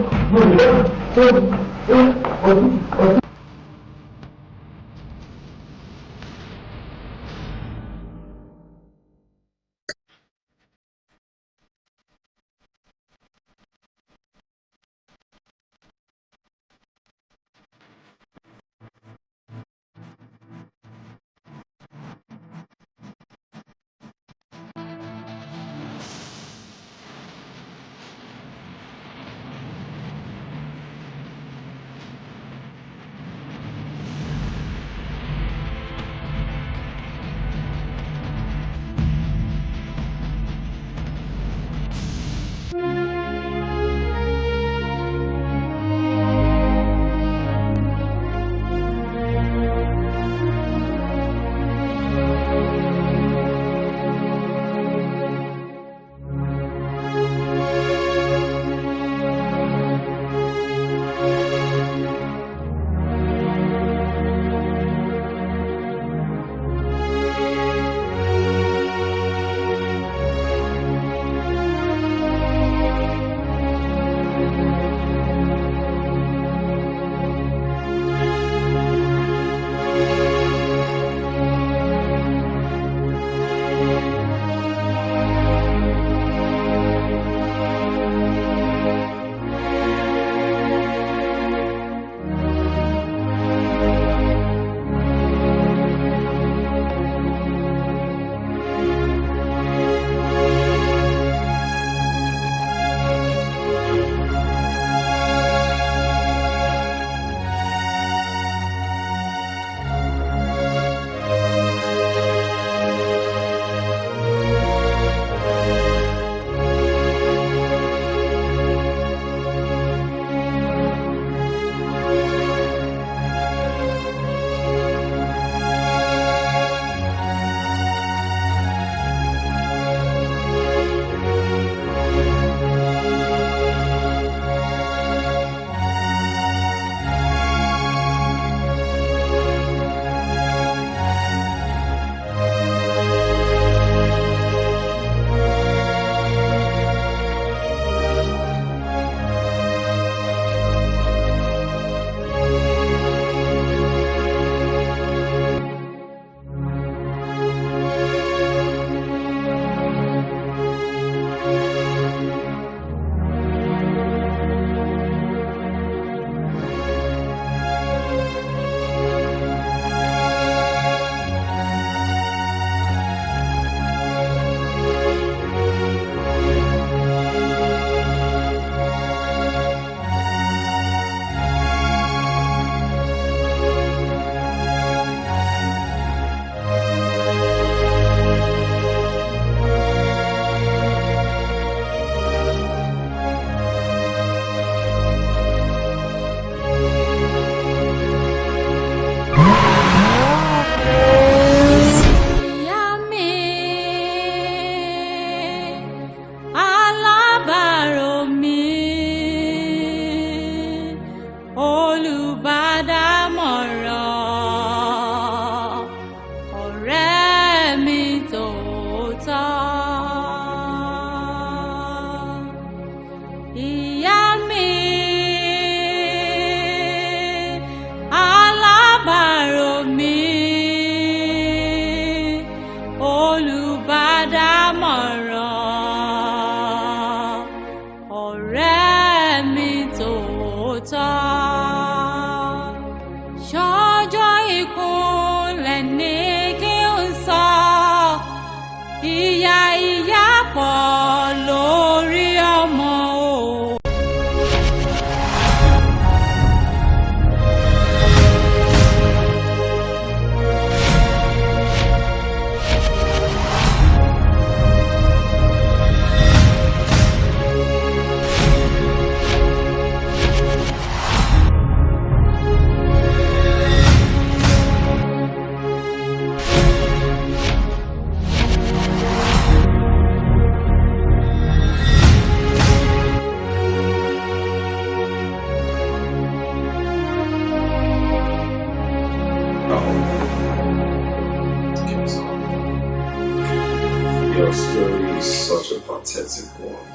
Your story is such a pathetic one.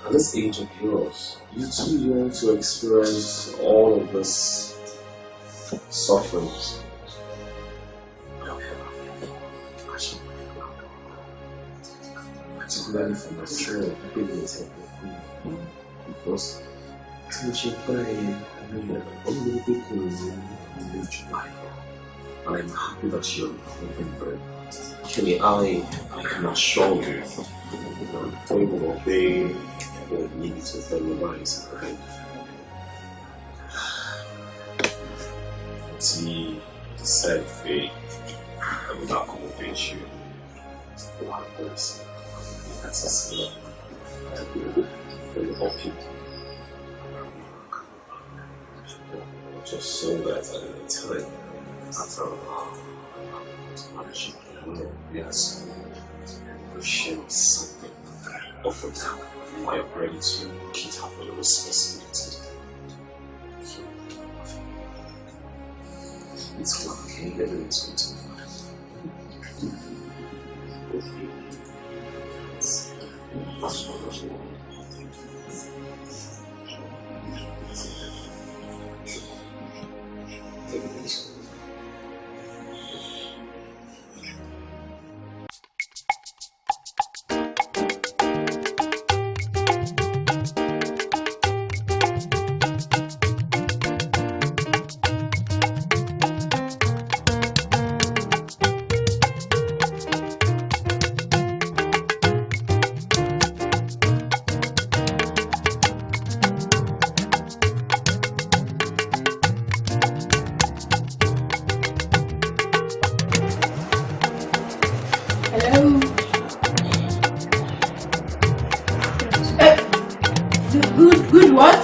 At this age of yours, you're too young to experience all of this sufferings. Particularly for myself, because since you play, only people live July. I'm happy that you're living brave. KEMI, I can assure you, we will obey what needs within your minds, right? See, the said faith, I will accommodate you. That's a skill. For your help you. Just so that at any time, after yes, we share something of it. I am ready to keep up with the responsibility. It's okay, everything's going to be fine. That's what I was doing. Everything's good. Good what?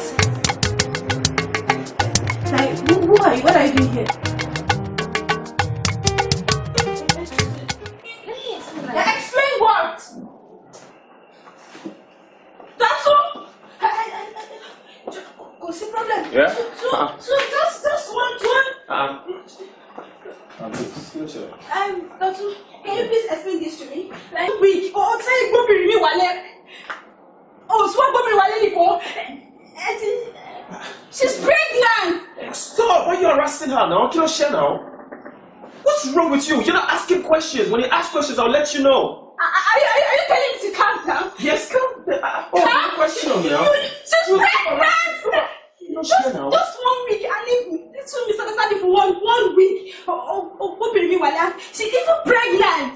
Like, who are you? What are you doing here? Explain what? That's all? What's the problem? Yeah? So just one. Doctor, can you please explain this to me? Like, week, or say, go be me wale. Oh, so go be wale for. She's pregnant! Stop! Why are you harassing her now? Can I share now? What's wrong with you? You're not asking questions. When you ask questions, I'll let you know. Are you telling me to calm down? Yes, calm down. Calm? Question now. She's pregnant! Just 1 week. I need to misunderstand for one week. She's even pregnant.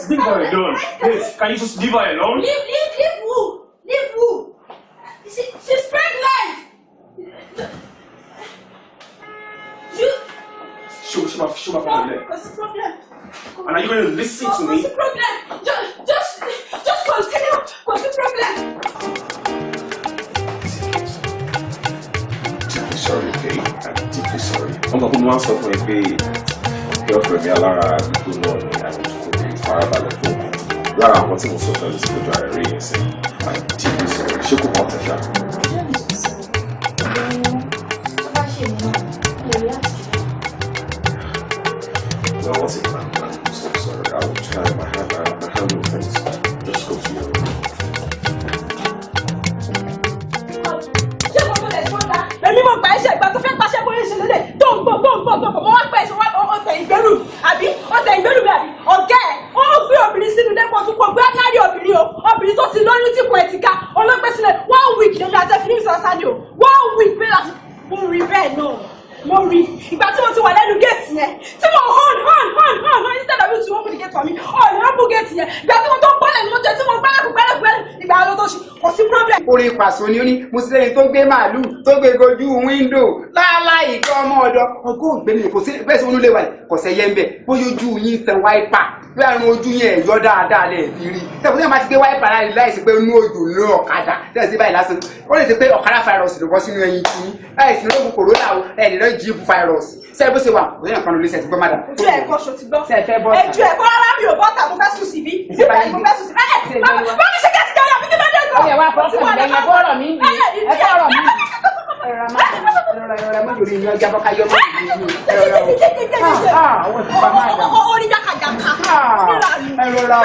Leave her alone. Please, can you just leave her alone? Leave who? Leave who? She's pregnant! Show my problem. What's the problem? And are you going to listen to me? What's the problem? Just continue. What's the problem? I'm sorry, okay? I'm deeply sorry. I'm going to put myself on a bed. Girlfriend, me Alara, people know me. I want to go to Farabalẹ̀ fún mi. Lára àwọn tí mo sọ fẹ́ lọ sí ojú ara rí yẹn sí. I'm deeply sorry. Ṣé kò pọ̀ tẹ̀sà? No, what's it, man? I'm so sorry. I will try my handle things. Just go to your room. Èmi mo gbà ẹ̀ṣẹ̀ ìgbà tó fẹ́ pàṣẹ bóyá ṣe lélẹ̀ tó ń gbọ́ mo wá pẹ́ ṣe wá ọ̀tẹ̀ ìgbẹ́rù àbí ọ̀tẹ̀ ìgbẹ́rù mi àbí ọ̀gá ẹ̀ ó gbé obìnrin sínú ilé pọ̀ tó pọ̀ gbé lárí obìnrin tó ti lóyún tí kò ẹ̀ ti ká ọlọ́gbẹ́ sílẹ̀ 1 week lèmi àti ẹ̀fín ní ìsọ̀sánì o 1 week pé láti mo rí bẹ́ẹ̀ náà mo rí ìgbà tí mo ti wà lẹ́nu géètì yẹn tí mo hàn instead of you to open the gate for me ọ̀nà open gate yẹn ìgbà tí mo tó gbọ́lẹ̀ ni mo jẹ tí mo gbẹ́lẹ̀kùn ìgbà ló tó ṣe kò sí problem. orin pàṣọ ni ó ní mùsùlùmí tó gbé màálù tó gbé gojú wíńdò láàláì kọ́ ọmọ ọ̀dọ́ ọgọ́ ògbẹ́ni kò sí bẹ́ẹ̀ sí olúlé wà kò sẹ́yẹ ń bẹ̀ bóyá ojú yín san wáìpà bí àrùn ojú yẹn ẹ̀yọ́ dáadáa lẹ̀ fi rí tẹ̀kùn náà máa ti gbé wáìpà láì láìsí pé inú òjò ní ọ̀kadà tẹ̀sí báyìí lásán ó lè ṣe pé ọ̀kadà fáírọ̀sì ló bọ́ sínú ẹyin tí láìsí lóògùn kòrónà ẹ̀ lè lọ́ọ́ jíìpù fáírọ̀sì sẹ́ẹ̀ bó ṣe wà kò yẹn kan ló lè ṣẹ̀ ti gbọ́ mádà. ojú ẹ̀kọ́ ṣo ti gbọ́ ẹjú ẹ̀kọ́ rárá mi ò bọ́ta mo fẹ́ sùn síbí mo fẹ́ sùn síbí bá mi ṣe kẹ́tì kẹ́rẹ́ àbí kí bá dé gbọ́. ó yẹ wá fọ́ọ̀sì lẹ́yìn ẹ̀kọ́ ọ̀rọ̀ mi ní ẹ̀kọ́ ọ̀rọ̀ mi ẹ̀rọ mọ́jọ́ ní ìyẹn jábọ́ ká yọ mọ́ ìlú ẹ̀rọ orí yàkàjàkà jọra o.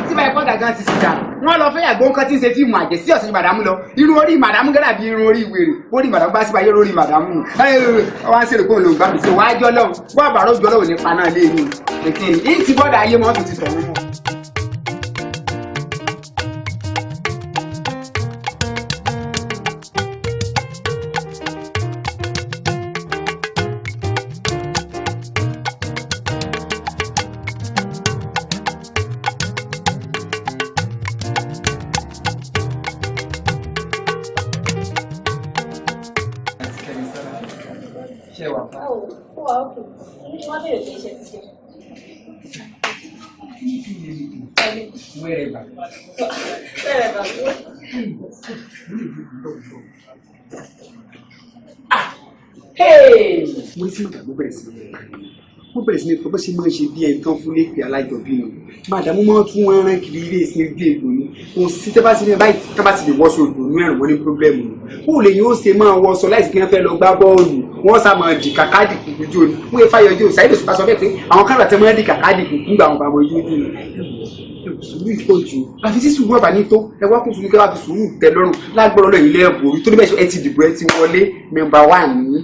Tí báyìí kọ́ gàgán ti sì dà. Wọ́n lọ fẹ́ yàgbọ́n kan tí ń ṣe fíìmù àjẹsí ọ̀sẹ̀ màdàmú lọ. Irun orí màdàmú gẹ́gẹ́ bí irun orí ìwèrè. Orí màdàmú bá sí báyé lórí màdàmú. Wọ́n á ṣe rè kó lòun gbà mí sí. Wọ́n á jọ lọ́hùn. Wọ́n àbàrò jọ lọ́hùn nípa náà lé mi. Èyí ti bọ́dà ayé mọ́ ti sọ̀rọ̀ mọ́. Mo ti máa bẹ̀rẹ̀ sí ní bó ṣe máa ṣe bí ẹni tán fún lẹ́pẹ̀ alájọbí nù. Màdàmú máa tún wọn rán kiri ilé ìsinmi bí ègbò ni. Kò sí tẹ́ bá ti ní báyìí tẹ́ bá ti lè wọ́ṣọ òdò ní ẹ̀rùn wọn ní pírọ́blẹ́mù ni. Bó lè yóò ṣe máa wọṣọ láìsí kí wọ́n fẹ́ lọ gbá bọ́ọ̀lù. Wọ́n sá máa di kàkádì kùkùjú ni. Wọ́n yẹ fáyọjú ṣàyẹ̀dẹ̀ sùpà sọ bẹ́ẹ̀ pé àwọn káàdà tẹ́ máa di kàkádì kùkùjú àwọn bàbá ojú ojú ni. Sùúrù ìpọ̀jù àfi tí sùúrù ọ̀bà ní tó ẹ wá kó sùúrù kí wọ́n fi sùúrù tẹ́ lọ́rùn lágbọ́rọ̀ lọ́yìn ilé ẹ̀bùn orí tó ní bẹ́ẹ̀ ẹ ti dìbò ẹ ti wọlé mẹ́mbà 1 ní.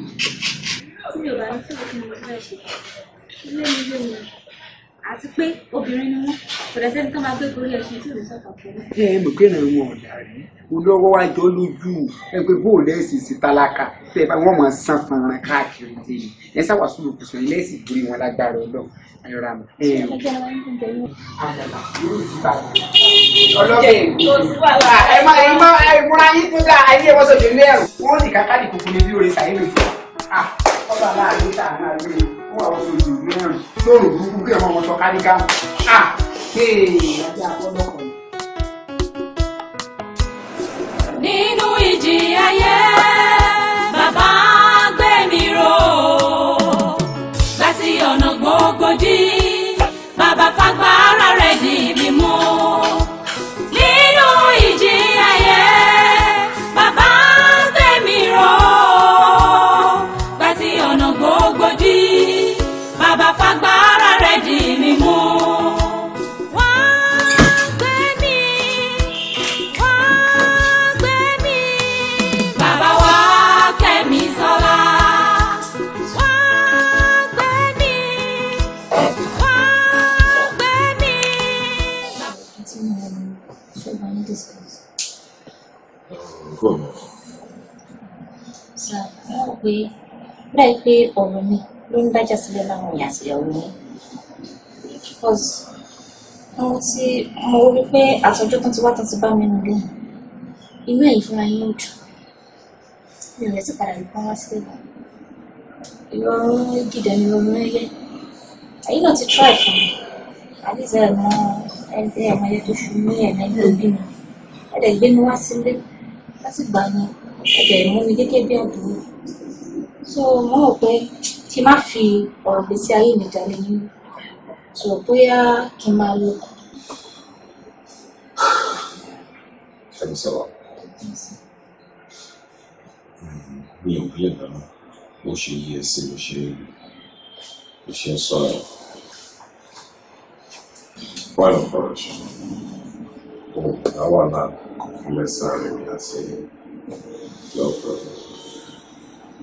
Àti pé obìnrin ni wọ́n kò dẹ̀ sẹ́ni tó máa gbé gorí ẹṣin tí ò ní sọ̀tọ̀ fún mi. Mọ̀ pé náà wọn ò darí olówó wa jọ lójú pé bóòlù ẹ̀sìn sí tálákà pé wọ́n máa san fúnra káàkiri tèmi ẹ sáwà sùúrù kùsùn ilé ẹ̀sìn ìgbórí wọn lágbára ọlọ́run ayọ̀rá mi. ọlọ́gbẹ̀ ìmúra yín tó dáa ayé ẹ̀wọ́n sọ̀jọ̀ ilé ẹ̀rù wọ́n ti kàkàdì kòkòrò bí orin sàyẹ́ lòdì. ọba aláàlú tà náà lóye wọ́n àwọn sọ̀jọ̀ ilé ẹ̀rù lóòrùn burúkú kí ọmọ wọn sọ káríká. Nínú ìjì ayé bàbá gbé mi ró láti ọ̀nà gbogbo dí bàbá fagbára rẹ̀ dì mí mú. Nínú ìjì ayé bàbá gbé mi ró láti ọ̀nà gbogbo dí bàbá fagbára rẹ̀ dì mí mú. Pé báyìí pé ọ̀rọ̀ mi ló ń dájà sílẹ̀ láwọn ìyá àtìyàwó mi because mo rí pé àtọ́jọ́ tó ti wá tó ti bá mi nù lóhùn inú ẹ̀yìn fúnra yín ò jù mi ò rẹ̀ sì padà rí pọ́n wá sílẹ̀ lọ ìrọ̀rùn gidi ni ìrọ̀rùn ẹyẹ ayé náà ti try fún mi àdìsẹ ẹmọ ẹgbẹ́ ẹmọ ẹyẹ tó ṣubú ní ẹ̀mẹ́ ní òbí mi ẹ̀dẹ̀ gbé mi wá sílé láti gbà ní ẹ̀dẹ̀ mú mi gẹ́gẹ́ bí àbúrò. So mo rò pé kí n má fi ọ̀rọ̀ gbèsè ayé mi jalè yín so bóyá kí n máa lọ. Ṣẹ́gun sọ̀rọ̀ mi ò bí ẹ̀dá náà bó ṣe yí ẹ sí bó ṣe ń sọ̀rọ̀ point of correction àwọn náà mẹ́sàn-án mi àti lọ́pọ̀.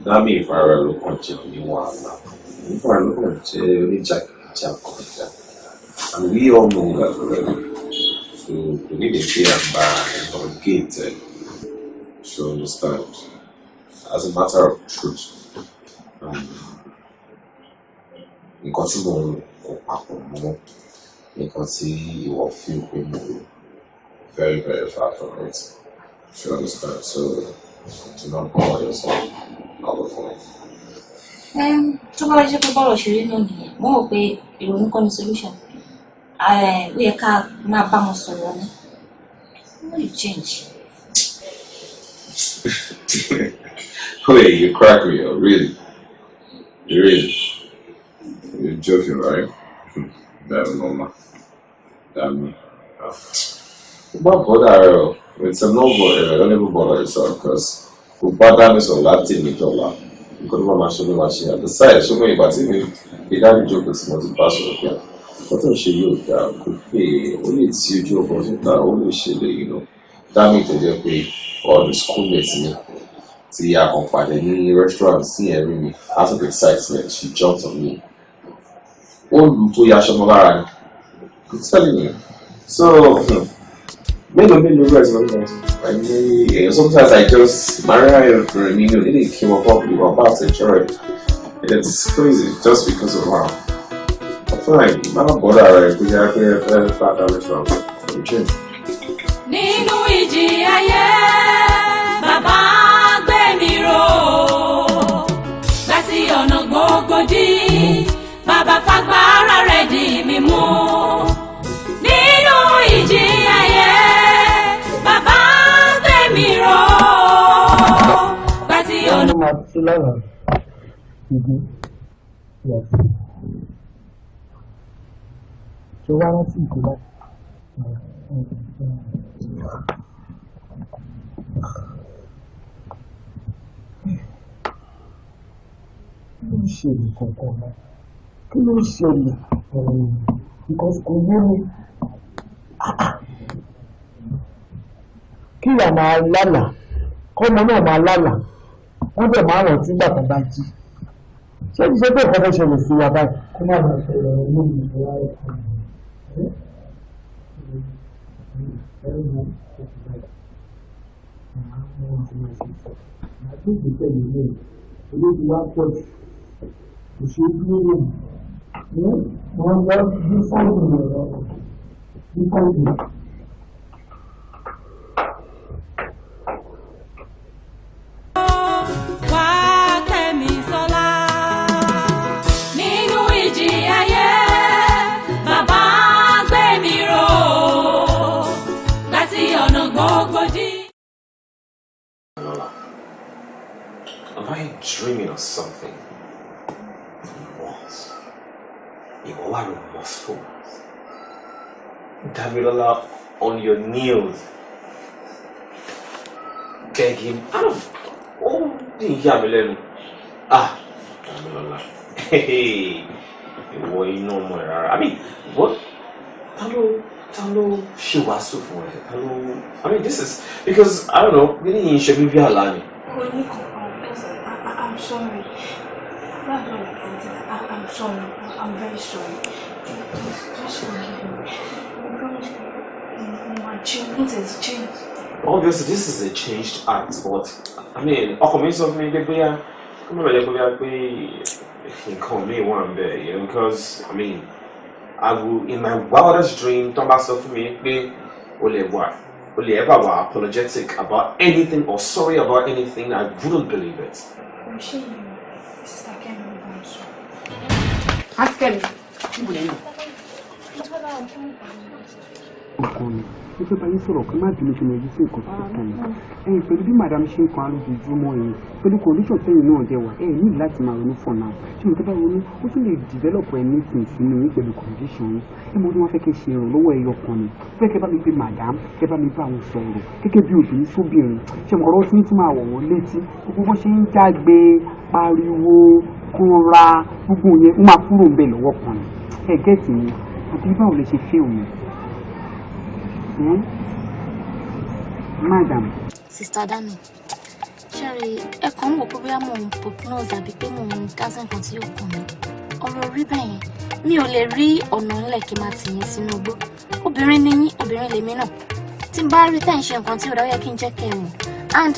Dami ìfara ló kàn jẹ́ oníwàhálà. Ìfara ló kàn jẹ́ oníjàkọ̀jà. And we all know that already. So we need to be interrogated. So understand. As a matter of truth, nǹkan tí mo kọ papọ̀ mọ́ nǹkan tí ìwọ fi pé mo very very far from it. You understand? So do not bother yourself. Tó bá jẹ́ pé bọ́rọ̀ ṣe rí náà nìyẹn mo rò pé ìrònú kọ́ ni solution ó yẹ ká máa bá wọn sọ̀rọ̀ ni wọ́n lè change. Wait, you crack me up, really? You're joking, right? That's normal. Damn. Don't bother her. It's a no-bother. Don't even bother yourself because kò bá dání sọ̀rọ̀ láti ní dọ́là nǹkan tó bá máa ṣe ló máa ṣe àdìsáì ṣùgbọ́n ìgbà tí mi ìdájú jókòó tí mo ti bá sọ̀rọ̀ pé wọ́n tó ń ṣe yóò dáa kó pé ó lè tí ojú ọkọ̀ síta ó lè ṣẹlẹ̀ you know dámì tó jẹ́ pé all the schoolmates mi tí a kàn pàdé ní restaurant sí ẹ̀rí mi out of excitement she jumped on me ó lù tó yaṣọ mọ́ lára ni I'm telling you so mélòó rẹ̀ ti lọ́dún náà sometimes I just marry ọkùnrin mi ò nílé kí wọ́n pọ̀ bí wọ́n bá ti enjoy it and it's crazy just because of how I feel like máa bọ́dọ̀ ara ẹ̀ kó yá pé ẹ fẹ́ bá dá restaurant for the gym. Nínú ìjì ayé bàbá gbé mi ró láti ọ̀nà gbogbo dí bàbá fagbára rẹ̀ dì mí mú. Nínú ìjì ayé bàbá gbé mi ró láti ọ̀nà. So why not see you back? Kí ló ń ṣẹlẹ̀ kankan náà? Kí ló ń ṣẹlẹ̀? Because kò yé mi. Kí ìyá máa lálà, kọ́mọ náà máa lálà, wọ́n dẹ̀ máa rántí nígbà kan bá jí. Ṣé kí ṣe pé ìkọ́ fẹ́ ṣẹlẹ̀ sí wa báyìí? Kó má bàa ṣẹlẹ̀ lórí ìfọwọ́ rẹ̀. Am I dreaming of something? Once. You are remorseful. Damilola on your knees. Beg him. Oh, Damilola. Damilola. Hey. Ìwọ iná ọmọ ẹ̀ rárá. I mean, what? Talo she was so for it. I mean, this is because I don't know. Really, in Shebi Alani. I'm sorry. I'm sorry. I'm very sorry. Just forgive me. I promise you, my change has changed. Obviously, this is a changed act, but I mean, of me, because I mean, I will in my wildest dream, talk about stuff for me, will ever apologetic about anything or sorry about anything. I wouldn't believe it. I'm sure you, Sister Kemi, I'm sorry. Ask Kemi. Mo fẹ́ bá yín sọ̀rọ̀ kí n má bínú kí n yọjú sí nǹkan tó kàn yín. Pẹ̀lú bí madam ṣe ń kan alójoojúmọ́ yìí pẹ̀lú condition tẹ́yìn náà jẹ́ wà ní láti máa ronú for now. Ṣé mo tẹ́ bá ronú ó tún lè develop anything sínú yín pẹ̀lú condition yín. Mo ní wọ́n fẹ́ kẹ́ ṣe ìrànlọ́wọ́ ẹyọ kan ni. Fẹ́ kẹ́ bá mi pé madam kẹ́ bá mi bá wọn sọ̀rọ̀ gẹ́gẹ́ bí obìnrin sóbìnrin. Ṣé mo kọ́rọ́ tí máa wọ̀ wọ́n létí gbogbo bó ṣe ń jágbe pariwo kóra gbogbo yẹn ó máa kúrò ń bẹ̀ lọ́wọ́ kan ni. Ẹ gẹ́ẹ̀tì mi àti báwo lè ṣe fẹ́ òun. Madam. Sister Dami, Sherry, ẹ kàn ń wò pé bóyá mò ń prognose àbí pé mò ń dáṣẹ́ nǹkan tí yóò kàn mí. Ọ̀rọ̀ orí bẹ́yẹn, mi ò lè rí ọ̀nà ńlẹ̀ kí n máa tì yín sínú igbó. Obìnrin ni yín, obìnrin lèmi náà. Tí n bá rí tẹ́ ń ṣe nǹkan tí ò dá ó yẹ kí n jẹ́ kẹ́ ẹ mọ̀. And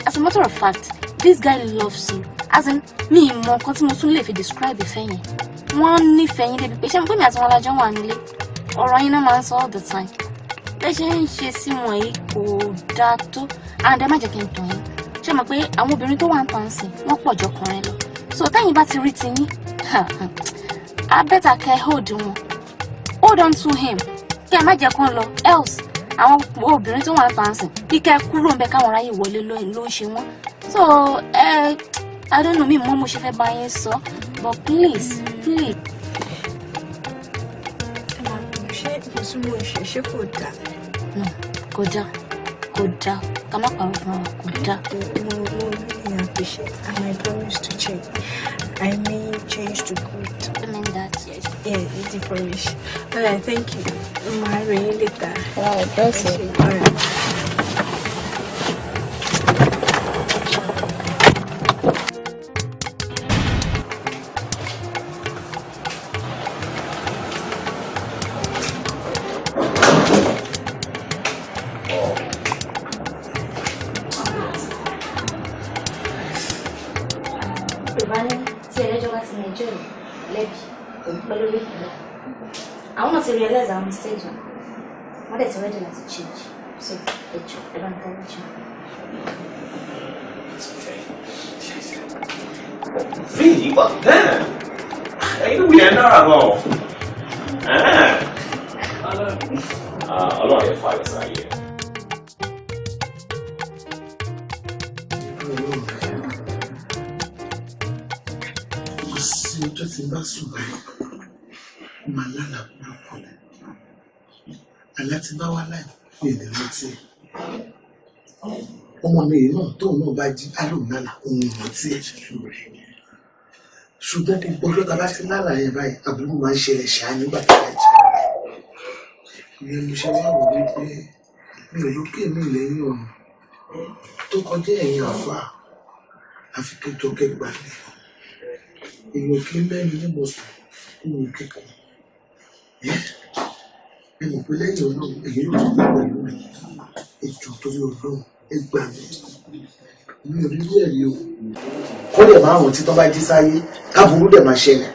as a matter of fact, this guy loves you. As in, mi ì mọ nǹkan tí mo tún lè fi describe ìfẹ́ yẹn. Wọ́n nífẹ̀ẹ́ yín débi pé ṣé mo pé mi àti wọn lájọ́ wà nílé. Ọ̀rọ̀ yín náà máa ń sọ all the time. Bẹ́ẹ̀ ṣe ń ṣe sí wọn yìí kò dáa tó. And ẹ má jẹ́ kí n tàn yín. Ṣé mọ̀ pé àwọn obìnrin tó wà ń tàn sí wọ́n pọ̀ jọkùnrin lọ. So tẹ́yìn bá ti rí ti yín, I better kẹ́ hold wọn. Hold on to him. Kẹ́ ẹ má jẹ́ kán lọ. Else, àwọn obìnrin tó wà ń tàn sí bí kẹ́ kúrò ń bẹ káwọn ráyè wọlé ló ń ṣe wọ́n. So I don't know mi mọ́ mo ṣe fẹ́ bá yín sọ. But please. Ṣé kò dáa? No, kò dáa. Ká má parọ́ fún wa, kò dáa. Mo really appreciate and I promise to change. I mean change to good. I mean that. Yes. Yeah, it's information. Alright, thank you. I'm ring later. Wow, that's it. Alright. I want to realize I'm mistaken. What is ready to change? So, the don't encourage you. Really? What then? You know we are not alone. A lot of fathers are here. Just in Basuba, Malala, and let's know our life. Let's say, ọmọ mi náà tó náà bá jí alóòmọ́lá ohun ìmọ̀ tí ẹ̀ ṣùgbọ́n gbogbo ọjọ́ ta bá ti lálà yẹn báyìí àbúrò máa ń ṣẹlẹ̀ ṣáá nígbà tó bá jí ìyẹn mo ṣe wá wò wípé mi ò lókè mi lẹ́yìn ọ̀nà tó kọjá ẹ̀yìn àfà àfi kẹjọ kẹgbà lẹ̀ èèyàn kí mẹ́rin ní mọ̀sán ohun kíkọ́ ẹ mọ̀ pé lẹ́yìn ọlọ́run èyí yóò tún gbà pẹ̀lú rẹ̀ ètò torí ọlọ́run ẹgbà mi ò rí rí ẹ̀rí o kó lè máa rántí tó bá jí sáyé káàbùrú dẹ̀ máa ṣẹlẹ̀.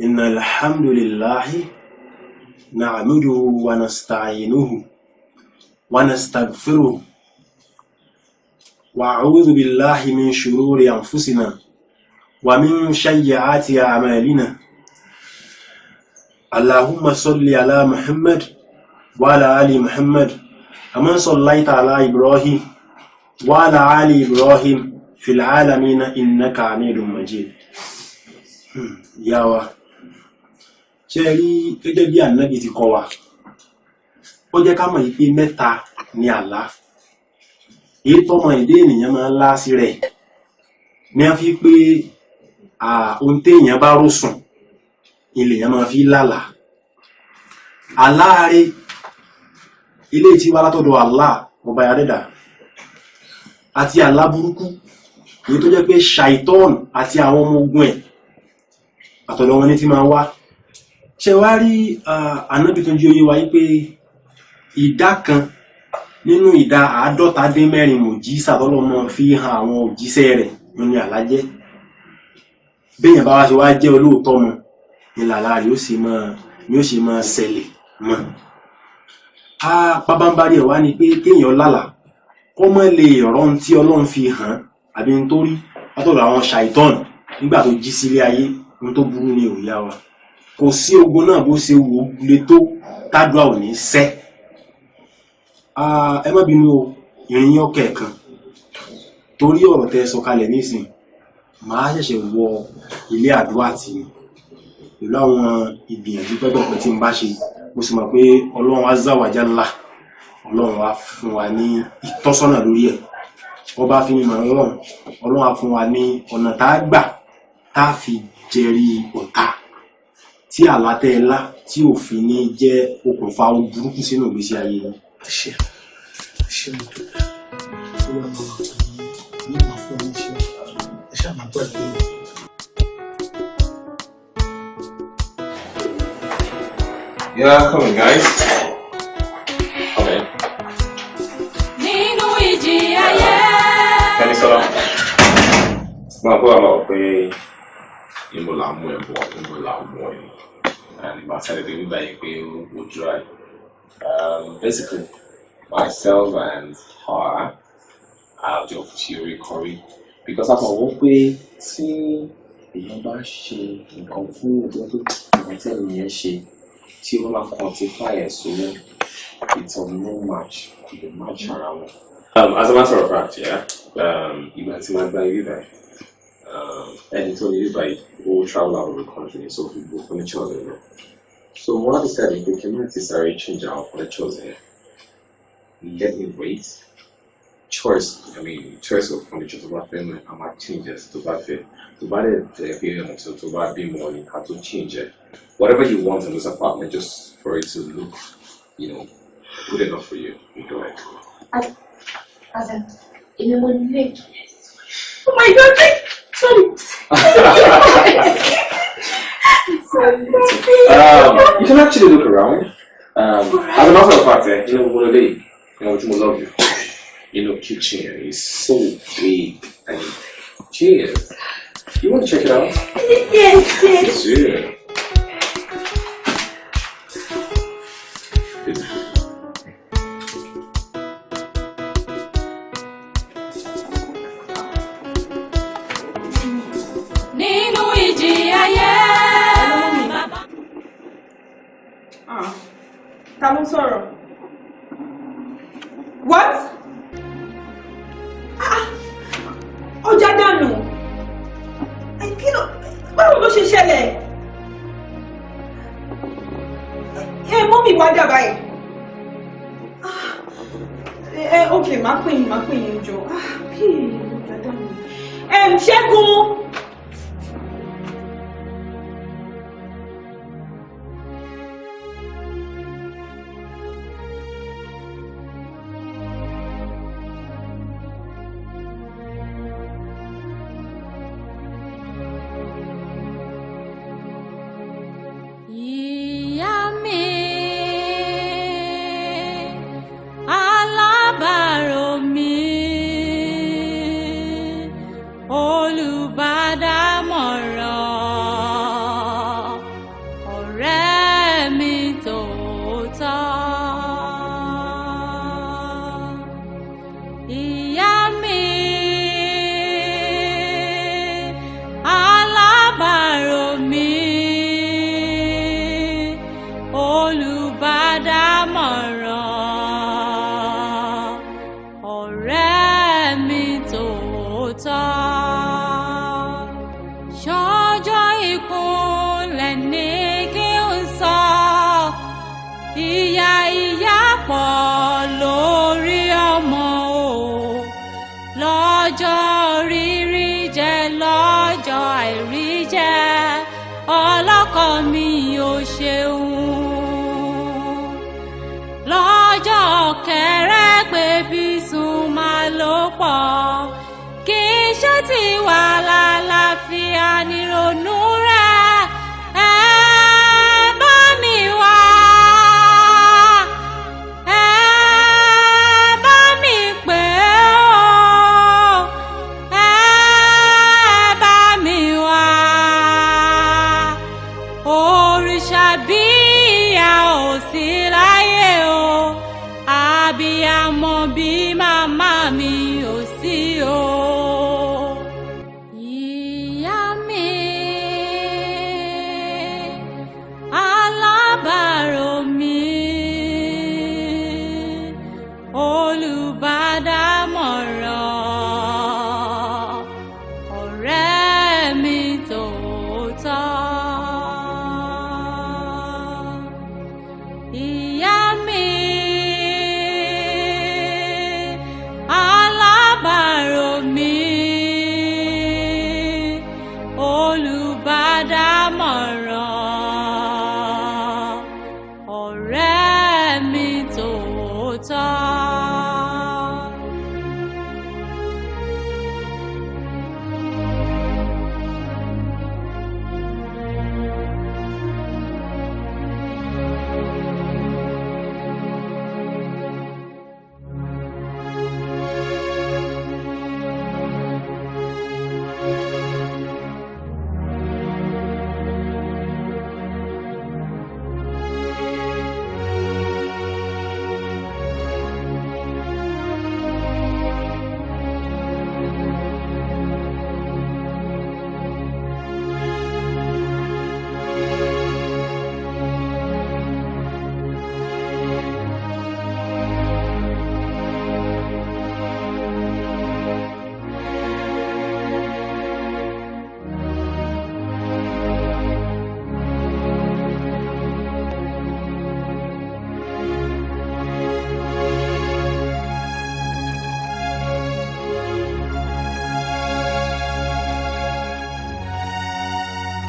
Inna alhamdulillahi na'maduhu wa nasta'inuhu wa nastaghfiruhu wa a'udhu billahi min shururi anfusina wa min sayyiati a'malina. Allahumma salli ala Muhammad wa ala ali Muhammad kama sallaita ala Ibrahim wa ala ali Ibrahim fil alamina innaka hamidun majid. Yawa ṣé rí gẹ́gẹ́ bí Ànábì ti kọ́ wa ó jẹ́ ká mọ̀ pé mẹ́ta ni àlá èyí tọ́mọ èdè ènìyàn máa ń lá sí rẹ̀ ní a fi pé ohun téèyàn bá rò sùn ilé èèyàn máa fi lálà aláàrẹ ilé tí wá látọ̀dọ̀ Allah ọba yàrẹ́dà àti àlá burúkú èyí tó jẹ́ pé ṣàìtọ́ọ̀nù àti àwọn ọmọ ogun ẹ̀ àtọ̀dọ̀ wọn ní tí máa wá ṣe wá rí Ànábì tó jí oyé wa yí pé ìdá kan nínú ìdá 54 mùjísà tọ́lọ́mọ fi hàn àwọn òjíṣẹ́ rẹ̀ nínú àlájẹ́ béèyàn bá wá ṣe wá jẹ́ olóòótọ́ mọ́ ní làlá rí ó sì máa ṣẹlẹ̀ mọ́ pábánbárí ẹ̀ wá ni pé kéèyàn lálà kó mọ́ lè rọ́n tí Ọlọ́run fi hàn àbí ń tó rí látọ̀dọ̀ àwọn ṣàìtọ́nù nígbà tó jí sílé ayé ń tó burú ní òyà wa kò sí ogun náà bó ṣe wò lè tó tádùá ò ní sẹ́ ẹ má bínú o ìrìn ọkẹ̀ kan torí ọ̀rọ̀ tẹ́ sọ kalẹ̀ nísìn màá ṣẹ̀ṣẹ̀ wọ ilé àdúrà tì ní pẹ̀lú àwọn ìgbìyànjú pẹ́pẹ́pẹ́ tí n bá ṣe mo sì mọ̀ pé Ọlọ́run azza wa jalla Ọlọ́run á fún wa ní ìtọ́sọ́nà lórí ẹ̀ wọ́n bá fi mímọ̀ Ọlọ́run á fún wa ní ọ̀nà tá a gbà tá a fi jẹrí ọ̀tá tí àlátẹ́ ńlá tí òfin ní jẹ́ okùnfà burúkú sínú ìgbésí ayé yẹn. ṣe mo dúpẹ́ ó wà máa ní ìmọ̀ fún mi ṣe ẹ ṣáà máa gbàgbé mi. Yeah, come on, guys. Okay. Nínú ìjì ayé. Kẹ́ni sọ́lá. Máa bọ́ àlọ́ pé ìmú là ń mú ẹ̀ bọ̀, ìmú là ń mú ẹ̀. And ìgbà sẹ́lẹ̀ tó gbígbà yìí pé ó dry. Basically, myself and her are jọ fi orí kọrí. Because a kàn wọ́n pé tí èèyàn bá ṣe nǹkan fún ìjọba tó ìgbà tí ènìyàn ṣe tí wọ́n máa quantify ẹ̀ sówó it's of no match to the match around. As a matter of fact, yeah, ìgbà tí wọ́n gba ibi báyìí ẹni tó ní ibi báyìí ó travel out of the country so we go furniture there. So what I decided we can necessarily change our furniture there. Let me wait, choice. I mean, choice of furniture to buy family, I might change it to buy fair. To buy the to buy be money, how to change it. Whatever you want in this apartment, just for it to look, good enough for you. You go ahead. Adam, you know what? Oh my God! Sorry. You can actually look around. As a matter of fact, one day, which will love you. Kitchen is so big and cheers. You want to check it out? Yes. Sure. Ta ló sọ̀rọ̀? What? Ọjà dànù. Báwo ló ṣe ṣẹlẹ̀? Mọ́mì wá dà báyìí. Ok, máa pè yín jọ. Ọjà dànù. Ṣẹ́gun.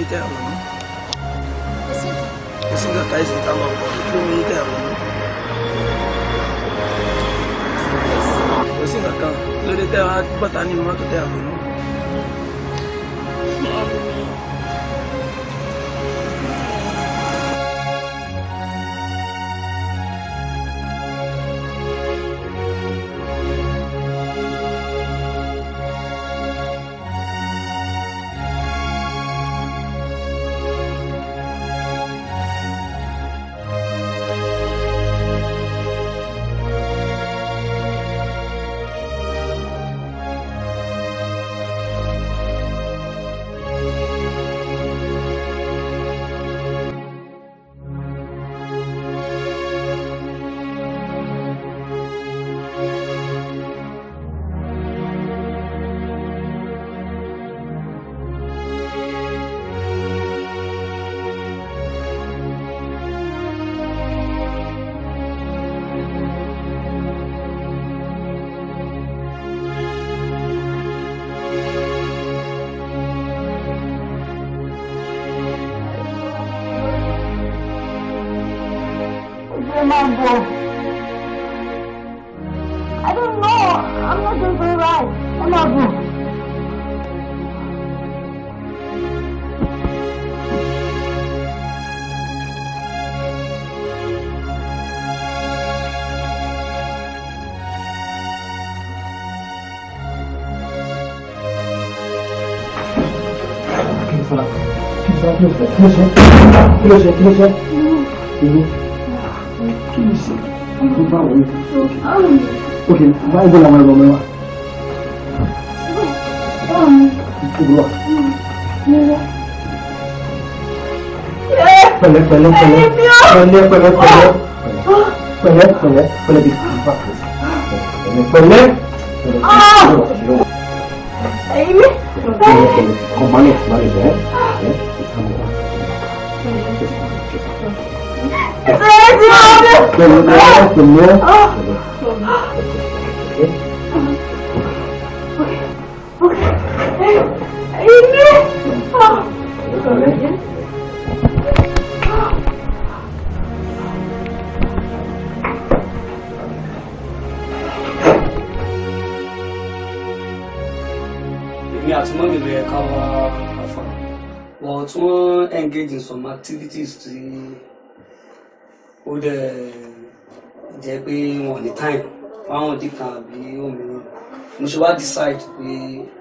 bí tẹ́ àwọn ọmọ. Kò sí nǹkan káyé sí ká máa bọ̀ kí ló ní tẹ́ àwọn ọmọ. Kò sí nǹkan kan lórí tẹ́ wá bọ́ta nínú mọ́tò tẹ́ àwọn ọmọ. I don't know. I'm not doing very right. I'm not good. Okay, vai bola mai bom meu. But wọ́n engage in some activities tí ó dẹ̀ jẹ́ pé wọ́n ní time fáwọn dìkan àbí òmíràn mo ṣe wá decide pé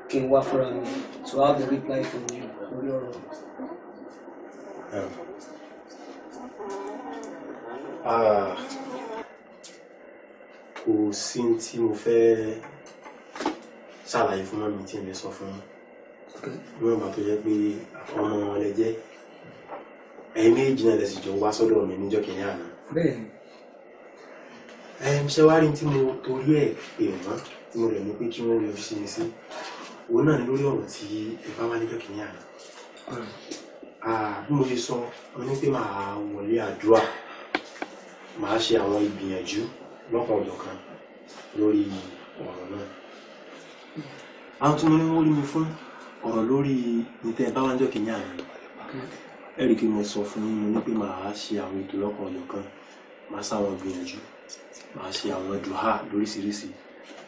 kí n wá fúnra mi to have the reply from you lórí ọ̀rọ̀. Kò sí tí mo fẹ́ ṣàlàyé fún mọ́mí tí n lè sọ fún yín. Níwọ̀n ìgbà tó jẹ́ pé ọmọ wọn lè jẹ́ ẹ̀yin méjì náà lè sì jọ wá sọ́dọ̀ mi níjọ́ kìíní àná. Bẹ́ẹ̀ni. Ṣé wá rí tí mo torí ẹ̀ pè wọ́n tí mo rẹ̀ ní pé kí wọ́n lè fi ṣe sí òun náà ní lórí ọ̀rọ̀ tí ìbá wá níjọ́ kìíní àná. Bí mo ṣe sọ mo ní pé màá wọlé àdúrà màá ṣe àwọn ìgbìyànjú lọ́kàn ọ̀dọ̀kan lórí ọ̀rọ̀ náà. Àwọn tí mo ní wọ́n rí mi fún ọ̀rọ̀ lórí nítẹ̀ bá wájọ́ kìíní àná ẹ̀rí kí mo sọ fún yín ní pé màá ṣe àwọn ètò lọ́kàn ọ̀dọ̀kan màá sáwọn gbìyànjú màá ṣe àwọn dùhà lóríṣiríṣi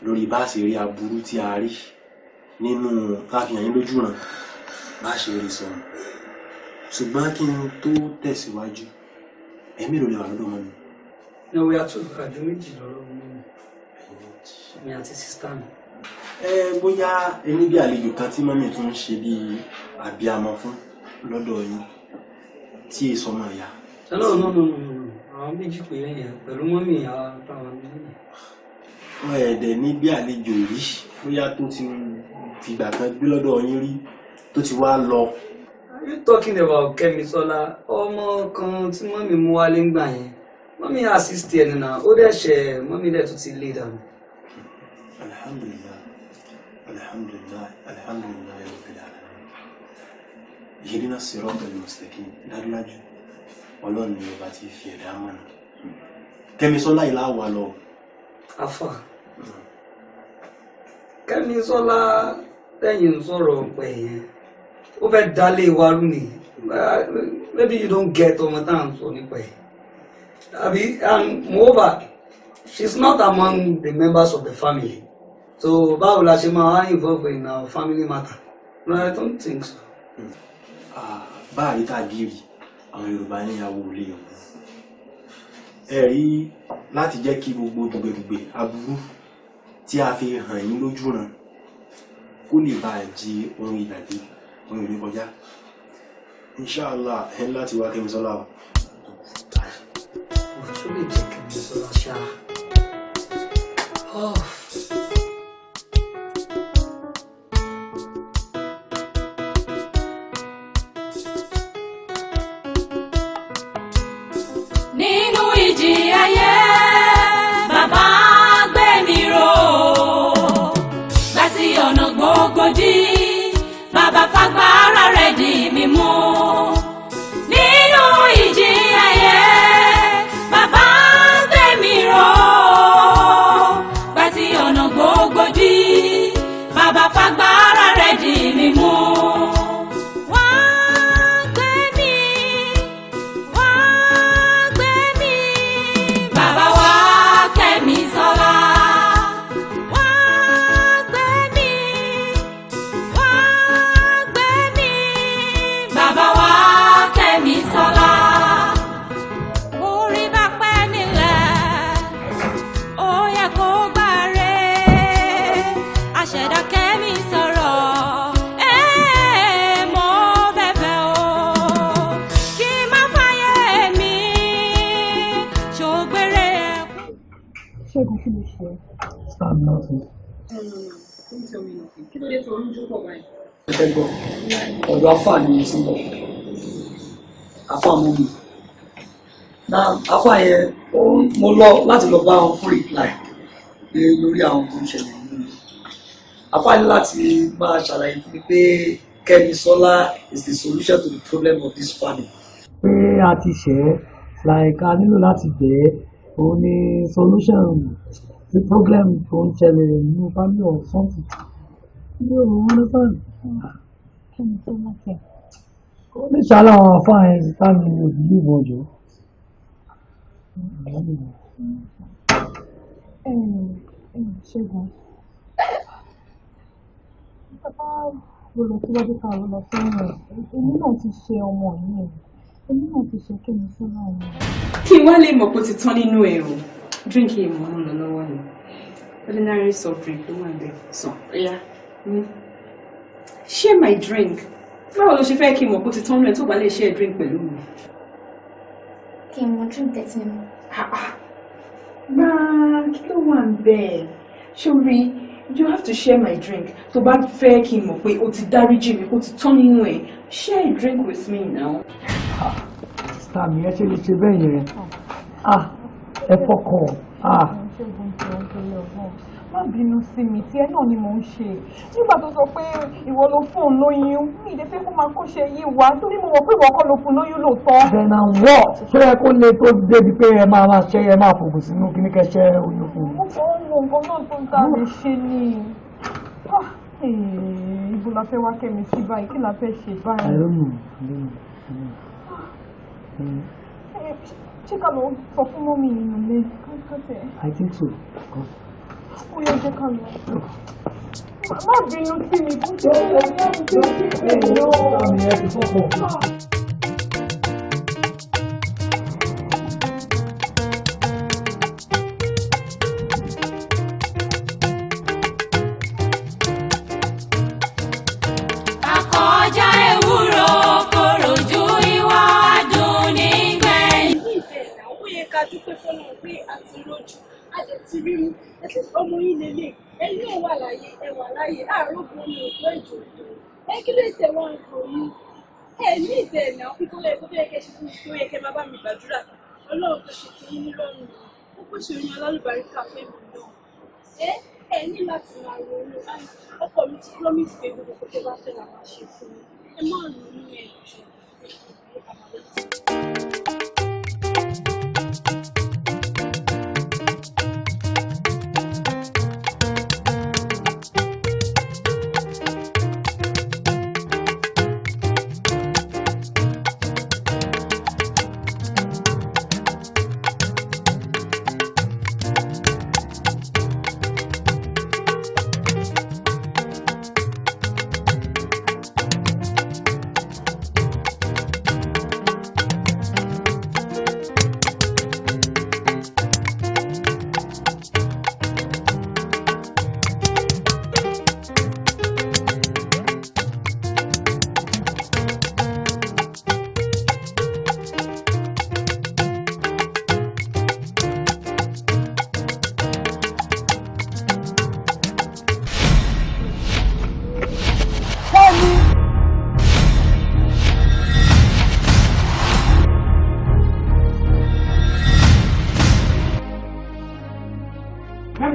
lórí bá ṣe rí aburú tí a rí nínú káfíàn yín lójú ràn bá ṣe rí sọ̀rọ̀ ṣùgbọ́n kí n tó tẹ̀síwájú ẹ̀mí ló lè wà lọ́dọ̀ mọ́ mi. ní orí àjọ méjì lọ́rọ̀ mi àti sísítà mi. Bóyá ẹni bí àlejò kan tí mọ́mí tún ń ṣe bí àbíamọ fún lọ́dọ̀ yín tí èso máa yá. No, àwọn méjì pé yẹn pẹ̀lú mọ́mí àtàwọn méjì. Wọ́n ẹ̀dẹ̀ ní bí àlejò rí bóyá tó ti fìgbà kan gbé lọ́dọ̀ yín rí tó ti wá lọ. Are you talking about Kẹ́misọ́lá ọmọ kan tí mọ́mí mú wálé ń gbà yẹn? Mọ́mí assist ẹni náà ó dẹ̀ ṣe mọ́mí dẹ̀ tún ti lé dànù. Alhamdulillah. Alhamdulillah rabbil alamin. Ihdina siratal mustaqim. Dájúdájú Ọlọ́run ni ọba tí fi ẹ̀dá mọ̀nà. Kẹ́misọ́lá ìlà wà lọ. Afa. Kẹ́misọ́lá lẹ́yìn sọ̀rọ̀ pẹ̀ yẹn. Ó fẹ́ dálé wa rú ni. maybe you don't get on the time so anyway. And moreover, she's not among the members of the family. So báwo la ṣe máa involve in our family matter? No, I don't think so. Báyìí tá a gírí àwọn Yorùbá ní ìyàwó ilé ọ̀hún. Ẹ rí láti jẹ́ kí gbogbo dùgbẹ̀dùgbẹ̀ aburú tí a fi hàn yín lójú ràn kó lè bá jí ohun ìdàgbé ohun ìrìn kọjá. Inshallah ẹ̀ ń láti wá Kẹ́mi Sọ́lá wa. Ṣó lè jẹ́ Kẹ́mi Sọ́lá ṣá? Nínú ìjì ayé bàbá gbé mi ró láti ọ̀nà gbogbo dí bàbá fagbára rẹ̀ dì mí mú. Nínú ìjì ayé bàbá gbé mi ró láti ọ̀nà gbogbo dí bàbá fagbára rẹ̀ dì mí mú. Stop nothing. Don't tell me nothing. Kí ló dé tó ń jókòó báyìí? Ẹgbọ́n, ọ̀dọ̀ afá ni sí bọ̀. Afá mú mi. Na afá yẹn, mo lọ láti lọ bá wọn fún reply lórí àwọn tó ń ṣẹlẹ̀ nínú. Afá ní láti máa ṣàlàyé fún mi pé Kẹ́mi Sọ́lá is the solution to the problem of this family. Pé a ti ṣẹ́ like a nílò láti bẹ̀ẹ́ òun ni solution the problem tó ń ṣẹlẹ̀ nínú family or something. You understand? Kẹ́mi Sọ́lá kẹ́. Ó ní ṣàlà àwọn afá yẹn síta ní òbí ìbọ̀jọ́. Ṣẹ́gun. Bàbá lọ síwájú ká lọ sẹ́yìn rẹ̀. Èmi náà ti ṣe ọmọ yìí. Èmi náà ti ṣe Kẹ́mi Sọ́lá yìí. Kí wá lè mọ̀ pé ó ti tán nínú ẹ̀ o. Drink yìí mo ń lọ lọ́wọ́ ni. Ordinary soft drink ló wà níbẹ̀. Sàn. Ẹ̀yà. Share my drink. Báwo ló ṣe fẹ́ kí n mọ̀ pé ó ti tán nínú ẹ̀ tó bá lè share drink pẹ̀lú mi? Kí n mọ drink tẹ́tí mi. Máa kí ló wà níbẹ̀? Ṣorí, you have to share my drink. Tó bá fẹ́ kí n mọ̀ pé o ti dáríjì mi, kó ti tán nínú ẹ̀. Share a drink with me now. Sami, ẹ ṣe lè ṣe bẹ́ẹ̀ yẹn. Ẹ fọkàn. Má bínú sí mi, tí ẹ náà ni mò ń ṣe. Nígbà tó sọ pé ìwọ ló fún un lóyún, mi ìdè fẹ́ kó máa kó ṣe yí wa torí mo mọ̀ pé ìwọ kọ́ ló fún un lóyún lóòótọ́. Then and what? Ṣé ẹ kó lè tó débi pé ẹ máa ṣe ẹ máa fògùn sínú kí ní kẹ́ ṣe oyún fún un? Mo kàn ń wo nǹkan náà tó ń ta mi ṣe ni. Ibo la fẹ́ wá Kẹ́mi sí báyìí, kí la fẹ́ ṣe báyìí? I don't know. Ṣé ká lọ sọ fún mọ́mí nínú ilé? I think so. Ó yẹ jẹ́ ká lọ. Má bínú sí mi fún ṣe é Akọjá ewúro kòrò ju ìwà dùn nígbẹ̀yìn. Ní ìbẹ̀rẹ̀ àwọn ó yẹ ká dúpẹ́ fọ́nà pé àti rojú a lè ti rí mú ẹtí ọmọ yín lélẹ̀ ẹ̀yin ò wà láyé ẹ wà láyé àárọ̀ kan ní òjò ìjò ẹ kí ló tẹ̀ wọ́n kò yí ẹ ní ìbẹ̀rẹ̀ náà kí tó yẹ kẹ́ ṣe fún mi tó yẹ kẹ́ máa bá mi gbàdúrà Ọlọ́run tó ṣe ti yín lọ́rùn ó pèsè oyin alálùbáríkà fẹ́mi náà ẹ ní láti máa ronú ọkọ mi ti promise pé gbogbo kó tó bá fẹ́ làwọn ṣe fún mi ẹ má ronú ẹ̀ jù.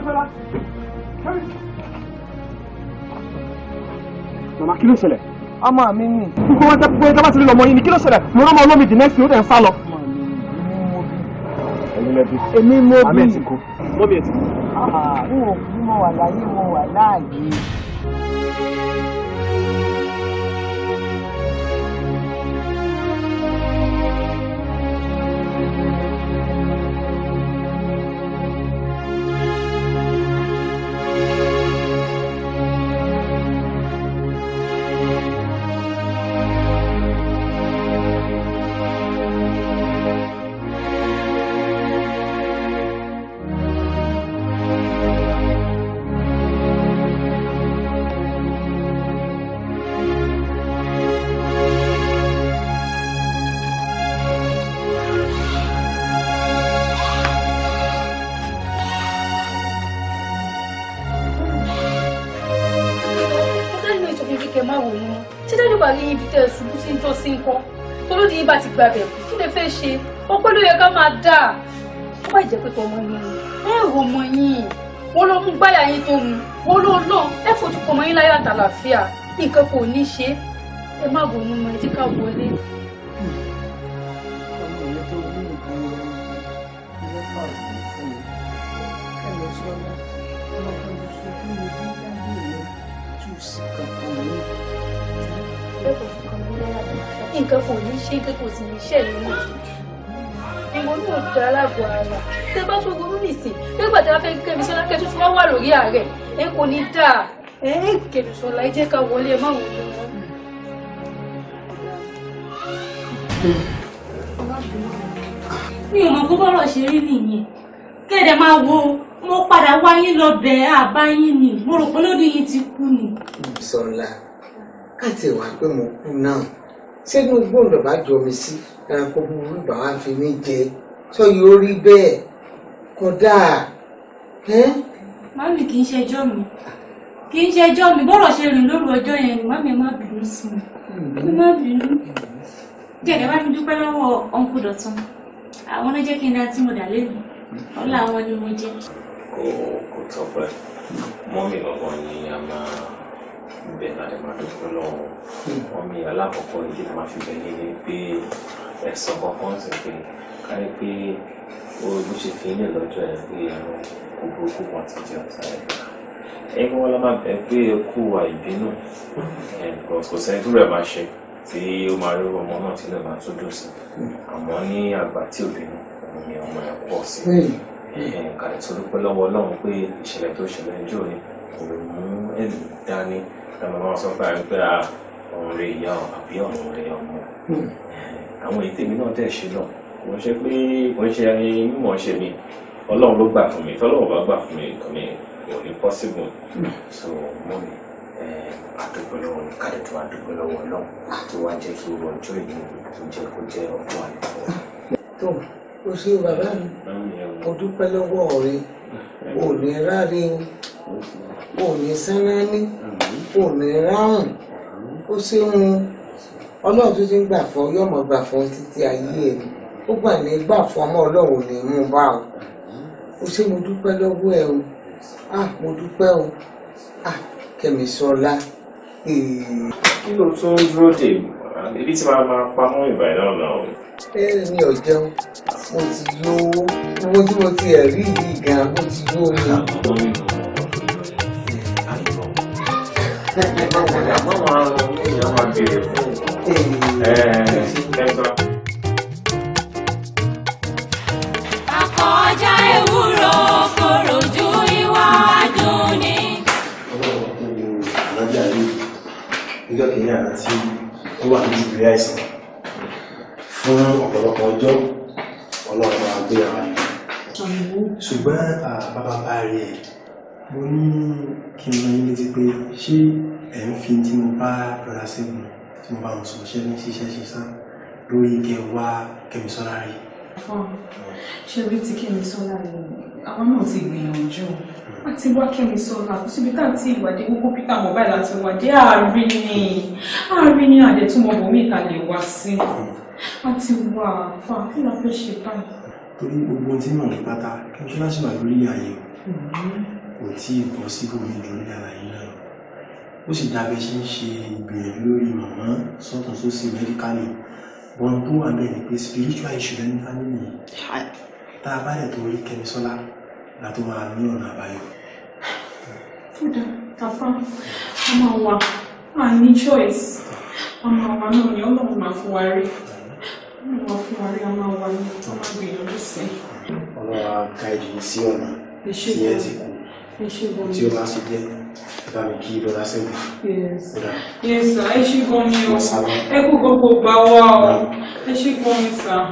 Kẹ́misọ́lá. Màmá kí ló ṣẹlẹ̀? Ọmọ mi ni. Gbogbo wọn tẹ́ bá ti rí lọ́mọ yín ni kí ló ṣẹlẹ̀? Mo rán ọmọ olómi the next day ó dẹ̀ ń sá lọ. Èmi mo bí. Àmì ẹ̀sìn kú. Mọ́bí ẹ̀sìn kú. N ò kú, mo wà láyé, mo wà láàyè. Tolódi yìí bá ti gba bẹ̀ kí lè fẹ́ ṣe ọpẹ́ ló yẹ ká máa dà ó bá jẹ́ pé tọmọ yín ni ẹ rò ọmọ yín wọ́n ló mú gbáyà yín tó mu wọ́n ló lọ ẹ fojú kọmọ yín láyọ̀ àtàlàfíà nǹkan kò ní ṣe ẹ má ronú mọ́ ẹ tí ká wọlé. Nǹkan kò ní ṣe nǹkan kò sì ní ṣe yìí mọ́. Ìwọ náà da aláàbò ara. Tẹ bá tó gbóná nìsín, nígbà tí wọ́n fẹ́ Kẹ́misọ́lá kẹ́tù tí wọ́n wà lórí ààrẹ, ẹ kò ní dáa. Kẹ́misọ́lá ẹ jẹ́ ká wọlé ẹ má wọlé wọn. Mi ò mọ̀ kó bọ́rọ̀ ṣe rí nìyẹn. Kẹ́ẹ̀dẹ̀ máa wo mo padà wá yín lọ bẹ̀ àbá yín ni. Mo rò pé lódì yín ti kú ni. Sọlá, káàtì wá pé mo kú náà. Sẹ́nu gbọ́dọ̀ bá jọ mi sí ẹranko búburú bá wá fi mí jẹ sọ yóò rí bẹ́ẹ̀ kódà. Màmí kì í ṣẹjọ́ mi kì í ṣẹjọ́ mi bọ́rọ̀ ṣe rìn lóru ọjọ́ yẹn ni màmí ẹ má bínú sí mi ẹ má bínú. Gẹ̀gẹ́ bá mi dúpẹ́ lọ́wọ́ ọ̀nkú Dọ̀tun àwọn ló jẹ́ kí n dá tí mo dà lẹ́nu ọ̀la àwọn ni mo jẹ́. Kò tọ́pẹ́ mọ́mí ọ̀gbọ́n ni a máa bẹ́ẹ̀ náà lè máa dúpẹ́ lọ́wọ́ wọn mi alákọ̀ọ́kọ́ ìdí tá máa fi bẹ̀ ní pé ẹ̀sán kankan sì pé káyé pé ó bó ṣe fi ilé lọ́jọ́ ẹ̀ pé ẹ̀rọ gbogbo kan ti jẹ́ ọ̀tá ẹ̀. ẹ̀yin wọn lọ́ máa bẹ̀ pé kú wa ìbínú kò sẹ́ni tó rẹ̀ máa ṣe tí ó máa rí ọmọ náà tí lè máa tó dùn sí àmọ́ ní àgbà tí òbínú òun ni ọmọ ẹ̀ pọ̀ sí kàlẹ́ tó dúpẹ́ lọ́wọ́ Ọlọ́run pé ìṣẹ̀lẹ̀ tó ṣẹlẹ̀ ń jò ní kò mú ẹ̀mí dání máa sọ pé àgbẹ̀ ọ̀run rẹ̀ ìyá àbí ọ̀run rẹ̀ ọmọ àwọn èyí tèmi náà tẹ̀ ṣe náà kò ń ṣe pé kò ń ṣe mímọ̀ ṣe mi Ọlọ́run ló gbà fún mi tọ́lọ́run bá gbà fún mi nǹkan mi kò ní possible so mọ́ mi àdúgbò lọ́wọ́ ní kálẹ̀ tó àdúgbò lọ́wọ́ Ọlọ́run tó wá jẹ́ kí ọjọ́ ìlú tó jẹ́ kó jẹ́ ọ̀pọ̀ àlùfọ́. tó o ṣe bàbá mi mo dúpẹ́ lọ́wọ́ rẹ ò ní ráre ò ní sánání ò ní ráhùn ó ṣeun Ọlọ́run tó ti ń gbà fún yóò mọ̀ gbà fún títí ayé ẹ̀ ó gbà ní gbà fún ọmọ Ọlọ́run ní mú bá o ó ṣe mo dúpẹ́ lọ́wọ́ ẹ o mo dúpẹ́ o Kẹ́misọ́lá. kí ló tún dúró dè ibi tí máa pamọ́ ìbàdàn náà. mi ò jẹun mo ti yó owó tí mo ti ẹ̀ rí yìí gan mo ti yó mi. Akọjá ewúro kòrò ju ìwà dùn ni. Níjọ́ kìíní àná tí ó wà ní ìgbé àìsàn fún ọ̀pọ̀lọpọ̀ ọjọ́ Ọlọ́run máa gbé ara rẹ̀. Ṣùgbọ́n bàbá bá rí ẹ̀ mo ní kí n rán yín létí pé ṣé ẹ̀ ń fi tí mo bá rọra sẹ́gun tí mo bá wọn sọ ṣẹ́ ní ṣiṣẹ́ ṣiṣẹ́ lórí kẹ wá Kẹ́misọ́lá rí. Ṣé orí ti Kẹ́misọ́lá ni àwọn náà ti gbìyànjú àti wá Kẹ́misọ́lá kò síbi tá àti ìwádìí gbogbo Peter mobile àti ìwádìí àárín ní àdẹ̀túnmọ̀ bòmí ìta lè wá sí àti wà fà kí la fẹ́ ṣe báyìí. torí gbogbo tí mò ń pátá kí n ṣe láti wà lórí ààyè kò tí ì bọ́ sí omi lórí àlàyé náà ó sì dábẹ́ ṣe ń ṣe ìgbìyànjú lórí màmá sọ́tún sósì mẹ́díkálì wọn tó wà bẹ́ẹ̀ ni pé spiritual issue lẹ́nu fámìlì yìí tá a bá yẹ tó rí Kẹ́misọ́lá la tó máa ní ọ̀nà àbáyọ. Kódà Tafa a máa wà á ní choice a máa wà náà ni Ọlọ́run máa fún wa rí a máa wà ní ọmọ gbìyànjú sí. Ọlọ́run á gáìdì yìí sí ọ̀nà tí ẹ ti kú tí ó bá ṣe jẹ́ bá mi kí lọ́dá sẹ́gun. Yes sir, ẹ ṣe gan ni o ẹ kú gbogbo gbà wá o ẹ ṣe gan ni sir.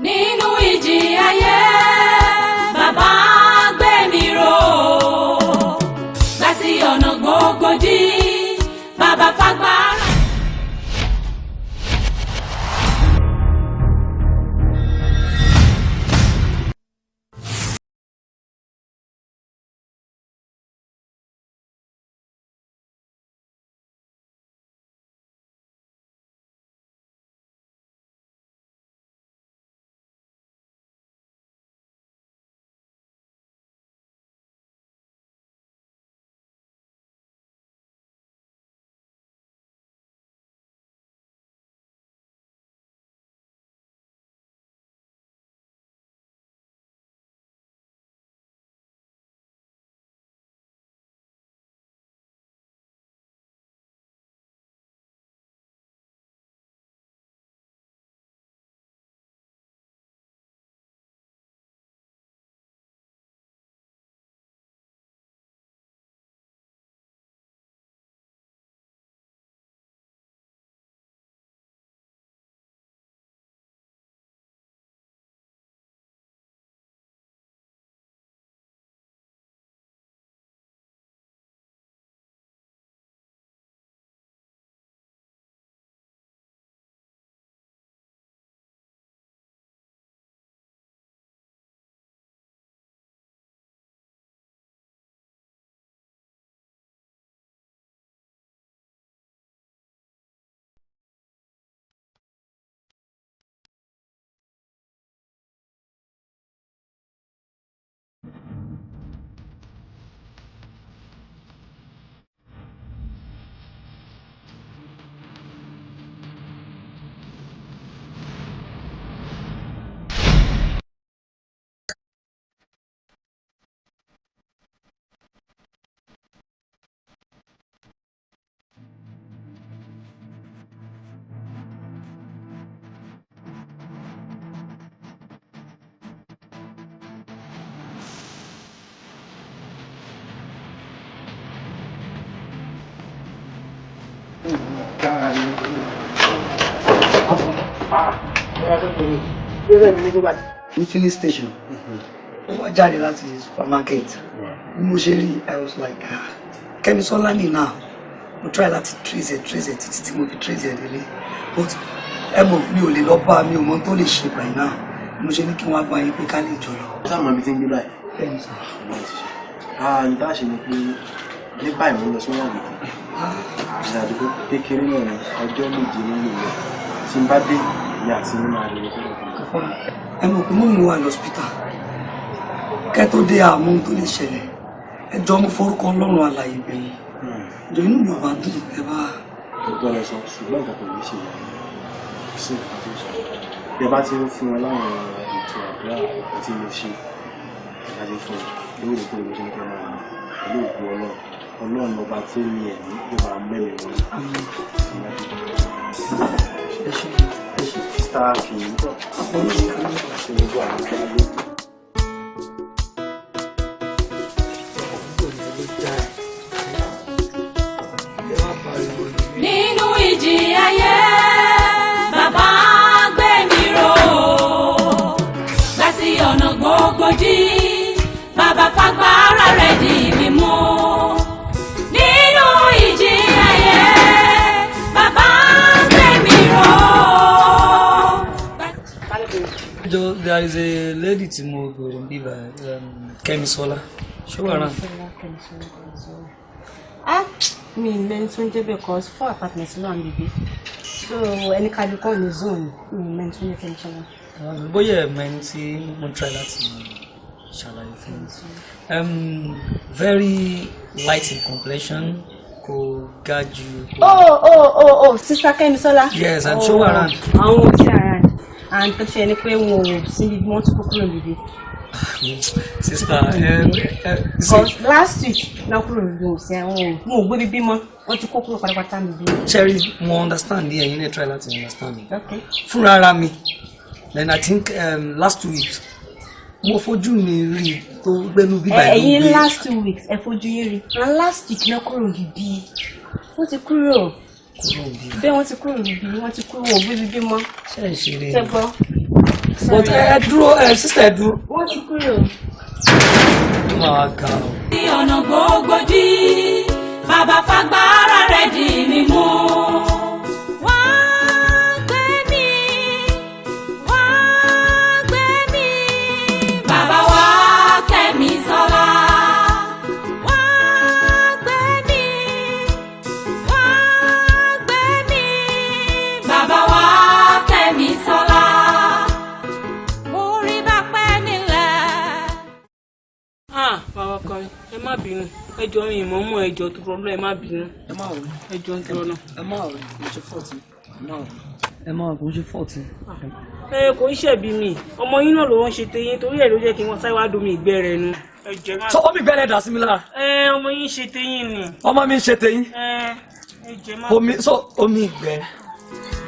Nínú ìjì ayé bàbá gbé mi ró láti ọ̀nà gbogbo dí bàbá fagbára. ní filling station wọ́n jáde láti supermarket bí mo ṣe rí I was like Kẹ́misọ́lá ní náà mo try láti trace it títí tí mo fi trace it délé but ẹ mọ̀ mi ò lè lọ bá mi ò mọ tó lè ṣe by now mo ṣe ní kí wọ́n á bá yín pé ká lè jọ lọ. ó sáà mọ ibi tí ń gbé báyìí. bẹ́ẹ̀ni sọ. n tá a ṣe ni pé ní báyìí mo lọ sí wọn àgbègbè ìrìnàjò kékeré náà ní ọjọ́ méje nínú rẹ̀ tí n bá dé ìyá àti nínú àgbègbè tó lọ. ẹ mọ̀ pé mọ́mí wà lọ́sítà kẹ́ tó dé àmọ́ tó lè ṣẹlẹ̀ ẹ jọ mo forúkọ Ọlọ́run àlàyé bẹ̀yìn ìjọ inú mi ò bá dùn ẹ bá. ọgbọ́n lọ sọ ṣùgbọ́n nǹkan kò ní ṣe ìyá sí nǹkan tó sọ bí ẹ bá ti ń fún wọn láwọn ètò àdúrà àti ilé ṣe ìdájọ fún wọn lóòrèkóòrè ló ṣe ń kẹ́ máa ní pẹ̀lú òkú Ọlọ́run ọba tó ní ẹ̀mí yóò máa mẹ́rin wọn. sísá kì í bọ̀ ṣe ní bọ̀ àwọn ọmọdé. Nínú ìjì ayé bàbá gbé mi ró láti ọ̀nà gbogbo dí bàbá fagbára rẹ̀ dì mí mú. Nínú ìjì ayé bàbá gbé mi ró. there is a lady tí mo gbèrò níbà Kẹ́mi Sọ́lá. Ṣé wà rán? Mi mẹ́rin tó ń jẹ́ bẹ́ẹ̀ cause 4 apartments ló ń bíbí. So ẹni kálukú ní zone mi mẹ́rin tó ń jẹ́ Kẹ́mi Sọ́lá. Bóyá ẹ̀mẹ́rin tí mo ń try láti ṣàlàyé fún mi. Very light in complexion. Kò ga jù. Oh, sister Kẹ́mi Sọ́lá. Yes, and show around. Àwọn ò sí around. And tó ṣe ni pé wọn ò sí ibi wọ́n tún kúrò níbí. Sister, last week náà kúrò níbí ò sí àwọn ò gbé bíbí mọ́ wọ́n ti kó kúrò pátápátá níbí. Cherry, mo understand yẹn, you need to try láti understand me. Okay. Fúnra ara mi, then I think last 2 weeks mo fojú mi rí tó gbẹnu bíbá ìlú bí. Ẹ̀yin last 2 weeks ẹ fojú yín rí and last week náà kúrò níbí wọ́n ti kúrò bẹ́ẹ̀ wọ́n ti kúrò níbí wọ́n ti kúrò wọ́n gbé bíbí mọ́. Ṣé ẹ ṣe rí? Ṣẹ́gbọ́. But ẹ dúró sister ẹ dúró. Wọ́n ti kúrò. Máa ga o. Ní ọ̀nà gbogbo dí bàbá fagbára rẹ̀ dì mí mú. Bàbá wa Kẹ́mi Sọ́lá. Bàbá wa Kẹ́mi Sọ́lá. Orí bá pẹ́ nílẹ̀. Bàbá kan ẹ má bínú ẹjọ́ mi ìmọ̀ mọ́ ẹjọ́ tó problem ẹ má bínú. Ẹ má wọlé. Ẹjọ́ ń tọrọ náà. Ẹ má wọlé, mo ṣe 40. Ẹ má wọlé, mo ṣe 40. Kò ń ṣẹ̀bi mi ọmọ yín náà ló ń ṣe teyín torí ẹ̀ ló jẹ́ kí wọ́n sáré wá domi ìgbẹ́ rẹ̀ nu. So omi ìgbẹ́ rẹ̀ dà sí mi lára. Ọmọ yín ṣe teyín ni. Ọmọ mi ń ṣe teyín. Omi ìgbẹ́.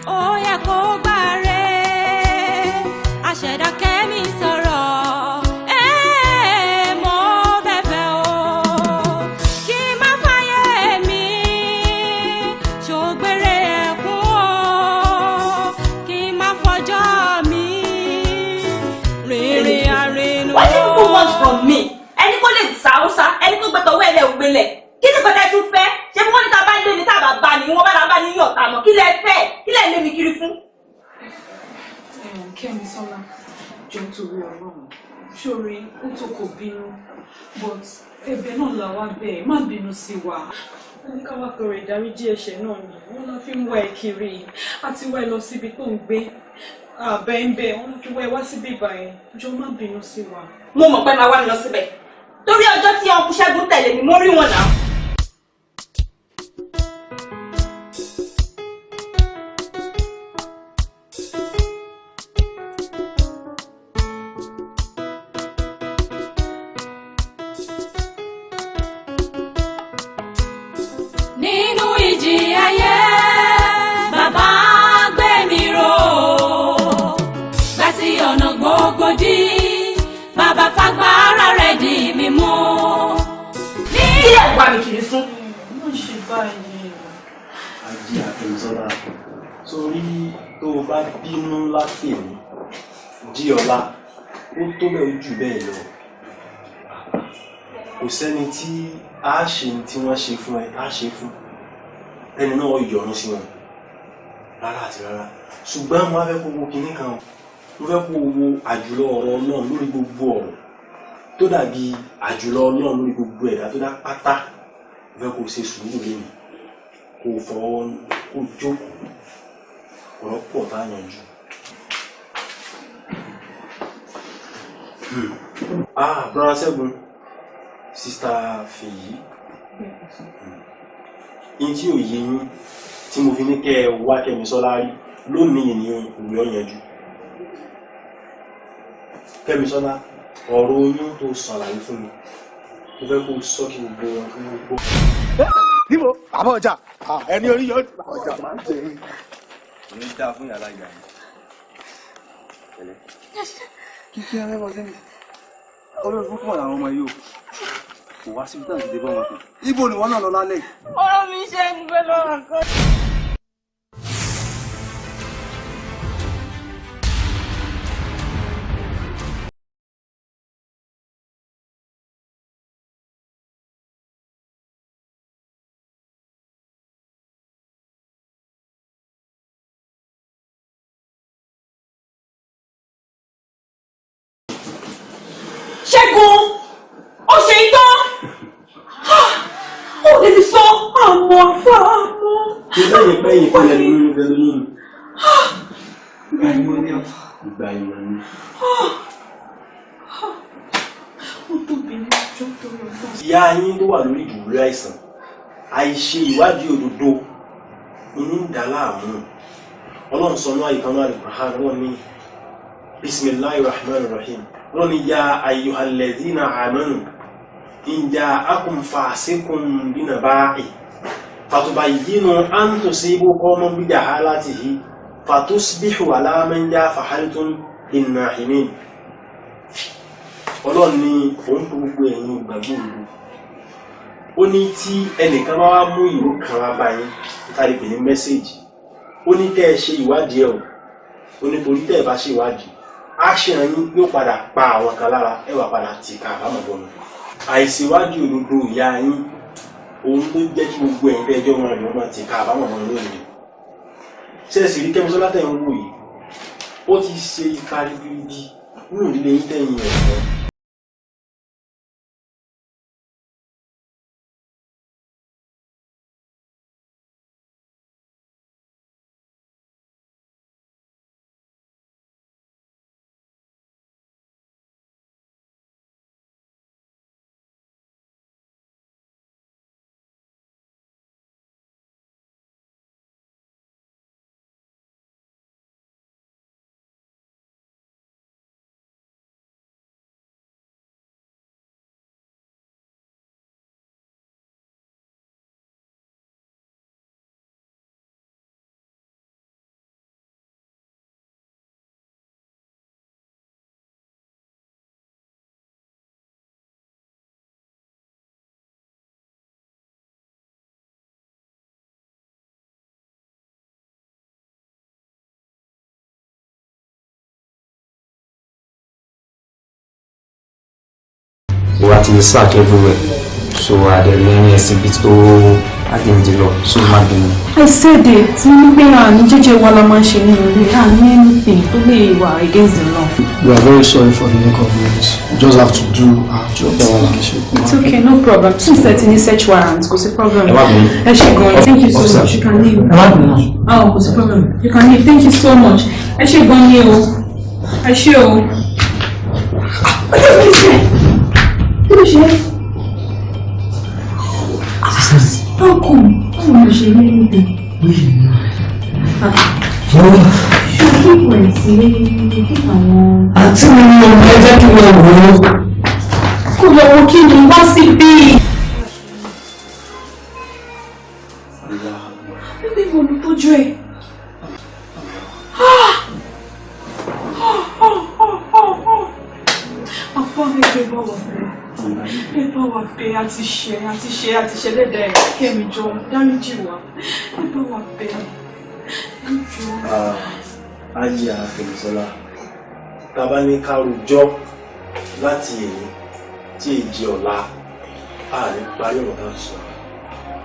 Ó yẹ kó gbàre àṣẹ̀dá Kẹ́mi sọ̀rọ̀. Mo bẹ̀bẹ̀ o kí má fàyè mi ṣògbére ẹ̀kún o kí má fọjọ́ mi rìnrìn àrìnù. What do you want from me? Ẹni kò lè sàúsá ẹni kò gbẹtọ̀ owó ẹlẹ́ ògbélẹ̀ kí ni kò tẹ́ tún fẹ́ ṣé bí wọ́n ní ta bá lé ní tá bá bá ní wọ́n bá bá ní yọ̀ọ̀ta mọ̀ kí lẹ fẹ́ kí lẹ lé mi kiri fún. Kẹ́mi Sọ́lá jọ torí Ọlọ́run ṣórí ó tó kò bínú but ẹ̀bẹ̀ náà là wá bẹ́ẹ̀ má bínú sí wa. Ní ká wá tọrọ ìdáríjì ẹ̀ṣẹ̀ náà ni wọ́n lọ fi ń wá ẹ kiri àti wá ẹ lọ síbi tó ń gbé Bimpe wọ́n fi wá ẹ wá síbi ìbàyẹn jọ má bínú sí wa. Mo mọ̀ pé máa wá mi lọ síbẹ̀ torí ọjọ́ tí ọkùnrin Ṣẹ́gun tẹ̀lé mi mo rí wọn náà. Nínú ìjì ayé bàbá gbé mi ró láti ọ̀nà gbogbo dí bàbá fagbára rẹ̀ dì mí mú. Kí lè wá mi kiri fún? Má ṣe báyìí. Ajé Kẹ́mi Sọ́lá sórí tó o bá bínú láti èmi jí ọlá ó tó bẹ́ẹ̀ jù bẹ́ẹ̀ lọ. Kò sẹ́ni tí a ṣe tí wọ́n ṣe fún ẹ a ṣe fún ẹni náà yọ̀run sí wọn rárá àti rárá ṣùgbọ́n mo fẹ́ kó wo kinní kan mo fẹ́ kó wo àjùlọ ọ̀rọ̀ náà lórí gbogbo ọ̀rọ̀ tó dàbí àjùlọ náà lórí gbogbo ẹ̀dá tó dá pátá mo fẹ́ kó ṣe sùúrù lẹ́nu kó fọwọ́ kó jókòó ọ̀rọ̀ pọ̀ tá a yanjú. Brother Ṣẹ́gun sista Fèyí in tí ò yé yín tí mo fi ní kẹ́ ẹ wá Kẹ́mi Sọ́lá rí lónìí ní òwe ọ̀yanjú. Kẹ́mi Sọ́lá ọ̀rọ̀ oyún tó ṣàlàyé fún mi mo fẹ́ kó sọ kí gbogbo wọn kí wọ́n gbọ́. níbo àbọ̀ ọjà ẹni orí yọ ọjà máa ń tẹ̀ ẹ́. ní dáa fún yàrá ìyá mi. kíkí ẹ mẹ́wàá sí mi ọlọ́run fún pọ̀ làwọn ọmọ yìí o kò wá síbi táwọn ti dé bá wọn kù. ibo ni wọn náà lọ lálẹ́. ọ̀rọ̀ mi ṣe ń gbé lọ́wọ́ kan. Ṣẹ́gun ó ṣe itán ó lè ti sọ àmọ́ àfọ àmọ́. Ṣé bẹ́ẹ̀ pẹ́ yìí kọ́lẹ̀ ní orí ìfẹ́ lónìí? Ìgbà ìmọ̀ ni. Ó tóbi ní ọjọ́ tó lọ náà. Ìyá yín ló wà lórí ìdùbúlẹ̀ àìsàn. Àìṣe ìwádìí òdodo inú ń dà láàmú. Ọlọ́run sọ ní àyíká náà Al-Qur'an wọ́n ní Bismillahir Rahmanir Rahim. Wọ́n ní ya ayyuhal ladhina amanu in ja'akum fasiqun binaba'in fatubayyinu an tusibu qawman bijahalatihi fatusbihu ala man fa'altum bin-na'imin. Ọlọ́run ní òun tó gbogbo ẹ̀yin ìgbàgbọ́ òru. Ó ní tí ẹnìkan bá wá mú ìró kan wá báyìí tàbí pè ní mẹ́sẹ̀jì. Ó ní kẹ́ ẹ ṣe ìwádìí ẹ̀ o. Ó ní torí tẹ́ ẹ bá ṣe ìwádìí. Action yín yóò padà pa àwọn kan lára ẹ wá padà tì ká àbámọ̀bọ̀nù. Àìṣèwádìí òdodo ìyá yín òun ló jẹ́ kí gbogbo ẹ̀yin tẹ́ ẹjọ́ wọn rìn wọ́n máa tì ká àbámọ̀bọ̀nù lónìí. Ṣé ẹ sì rí Kẹ́misọ́lá tẹ̀ ń wò yìí? Ó ti ṣe ipa ribiribi nínú ìdílé yín tẹ̀yìn ẹ̀kọ́. What is slack everywhere? So I don't know any exhibit I didn't do so I said it. Anything to be against the law. We are very sorry for the inconvenience. We just have to do our job. It's okay, no problem. Since that's in search warrant, what's the problem? Thank you so much. You can leave. Oh, what's the problem? You can leave. Thank you so much. I should go you. I should. How come? How come you should anything? Àti mi ni ọmọ ẹjẹ́ kí wọ́n wò ó. Kò lọ wo kí ni wá sí bí. Bíbí mo ló tọ́jú ẹ̀. Àpá mi gbé bá wà fẹ́. Ẹ bá wà fẹ́ àti ṣe lẹ́dẹ̀ẹ́ Kẹ́mi jọ dáríjì wá. Ẹ bá wà fẹ́. Ayé Kẹ́misọ́lá tàbá ní ká rojọ́ láti èyí tí èjì ọ̀la ààrẹ parí ọ̀rọ̀ náà sọ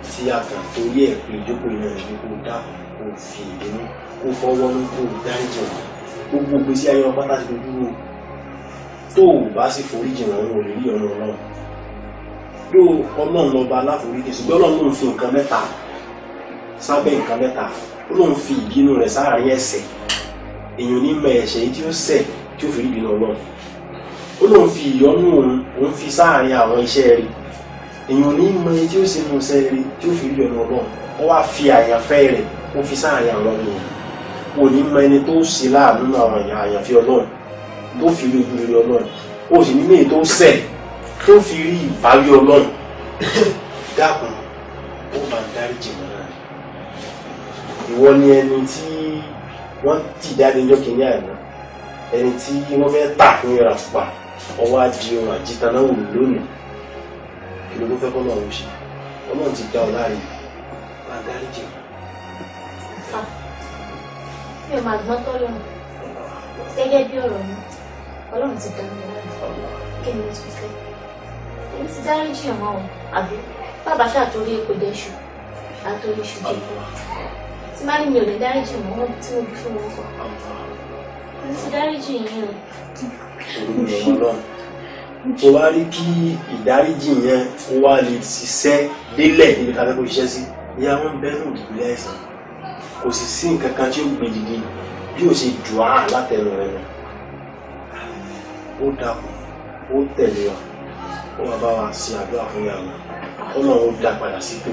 tí a kàn torí ẹ̀ pé ìjókòó iná ìlú kó dá kó fi ìdínú kó fọwọ́ ní kó dáríjì wọn gbogbo gbèsè ayé wọn pátá ti dúró tó o bá sì foríjì wọn ò lè rí ọ̀nà ọlọ́run ló ọlọ́run lọ́ba aláforíjì ṣùgbọ́n ọlọ́run ló ń fi nǹkan mẹ́ta sábẹ́ nǹkan mẹ́ta ó lóun fi ìbínú rẹ̀ sáàárín ẹ̀ṣẹ̀ èèyàn ní mọ ẹ̀ṣẹ̀ yìí tí ó ṣẹ̀ tí ó fi rí ìbínú ọlọ́run ó lóun fi ìyọ́nú òun fi sáàárín àwọn iṣẹ́ rẹ̀ èèyàn ní mọ ẹni tí ó ṣe nù iṣẹ́ rẹ̀ tí ó fi rí ìbínú ọlọ́run ó wá fi àyànfẹ́ rẹ̀ ó fi sáàárín àwọn èèyàn kò ní mọ ẹni tó ṣe láàánú àwọn àyànfẹ́ ọlọ́run tó fi rí ojú rere ọlọ́run ó sì ní mẹ́rin tó ṣẹ̀ tó fi rí ìbáwí ọlọ́run dákun ó bá ń dáríjì mọ́ náà ìwọ ni ẹni tí wọ́n ti jáde ọjọ́ kìíní àná ẹni tí wọ́n fẹ́ tà fún ìrà pupa ọwọ́ adi ohun àjíta náà wò lónìí kí ló fẹ́ kọ́ náà ó ṣe ọlọ́run ti dá ọ láàrin máa dáríjì. Mi ò máa gbọ́n tọ́lọ́run gẹ́gẹ́ bí ọ̀rọ̀ mi ọlọ́run ti dá mi láàrin kí ni mo tún fẹ́ èmi ti dáríjì ọmọ o àbí bàbá ṣàtòrí epo dẹ́ṣù àtòrí iṣu jẹ́ tí má ní mi ò lè dáríjì mọ́ wọn tí mo bí fún wọn kọ́ mo ti dáríjì yín o. Ó wá rí kí ìdáríjì yẹn ó wá lè ṣiṣẹ́ délẹ̀ níbi ká fẹ́ kó ṣiṣẹ́ sí. Ìyá wọn bẹ́ẹ̀ náà dùbúlẹ̀ àìsàn. Kò sì sí nǹkan kan tí ó gbé dìde bí ó ṣe jù á látẹnu rẹ̀ lọ. Ó dàpọ̀, ó tẹ̀lé wa, ó wá bá wa ṣe àdúrà fún ìyá wọn. Ọlọ́run ó dá padà sípò.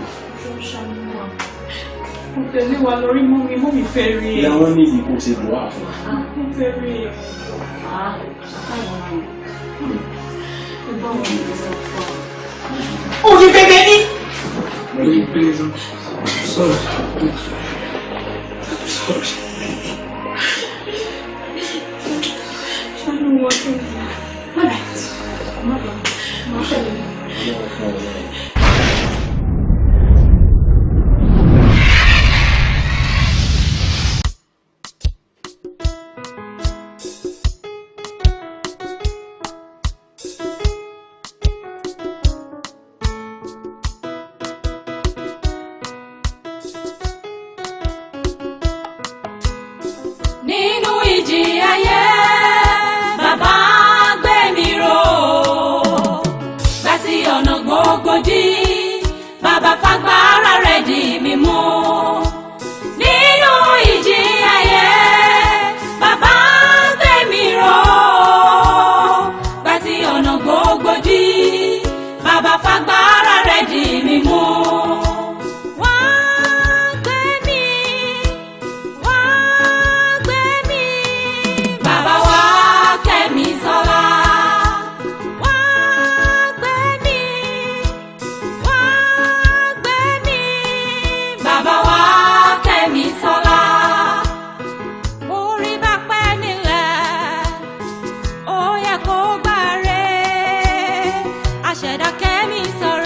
Mo tẹ̀lé wa lórí mọ́mí fẹ́ rí ẹ. Ìyá wọn ní ìdìbò ṣe dùn á fún. Mo fẹ́ rí ẹ. Oh, you baby! Sorry. Nínú ìjì ayé bàbá gbé mi ró gbà tí ọ̀nà gbogbo dí bàbá fagbára rẹ̀ dì mí mú. Nínú ìjì ayé bàbá gbé mi ró gbà tí ọ̀nà gbogbo dí bàbá fagbára rẹ̀ dì mí mú. Àṣẹ̀dá kẹ́mi sọ̀rọ̀.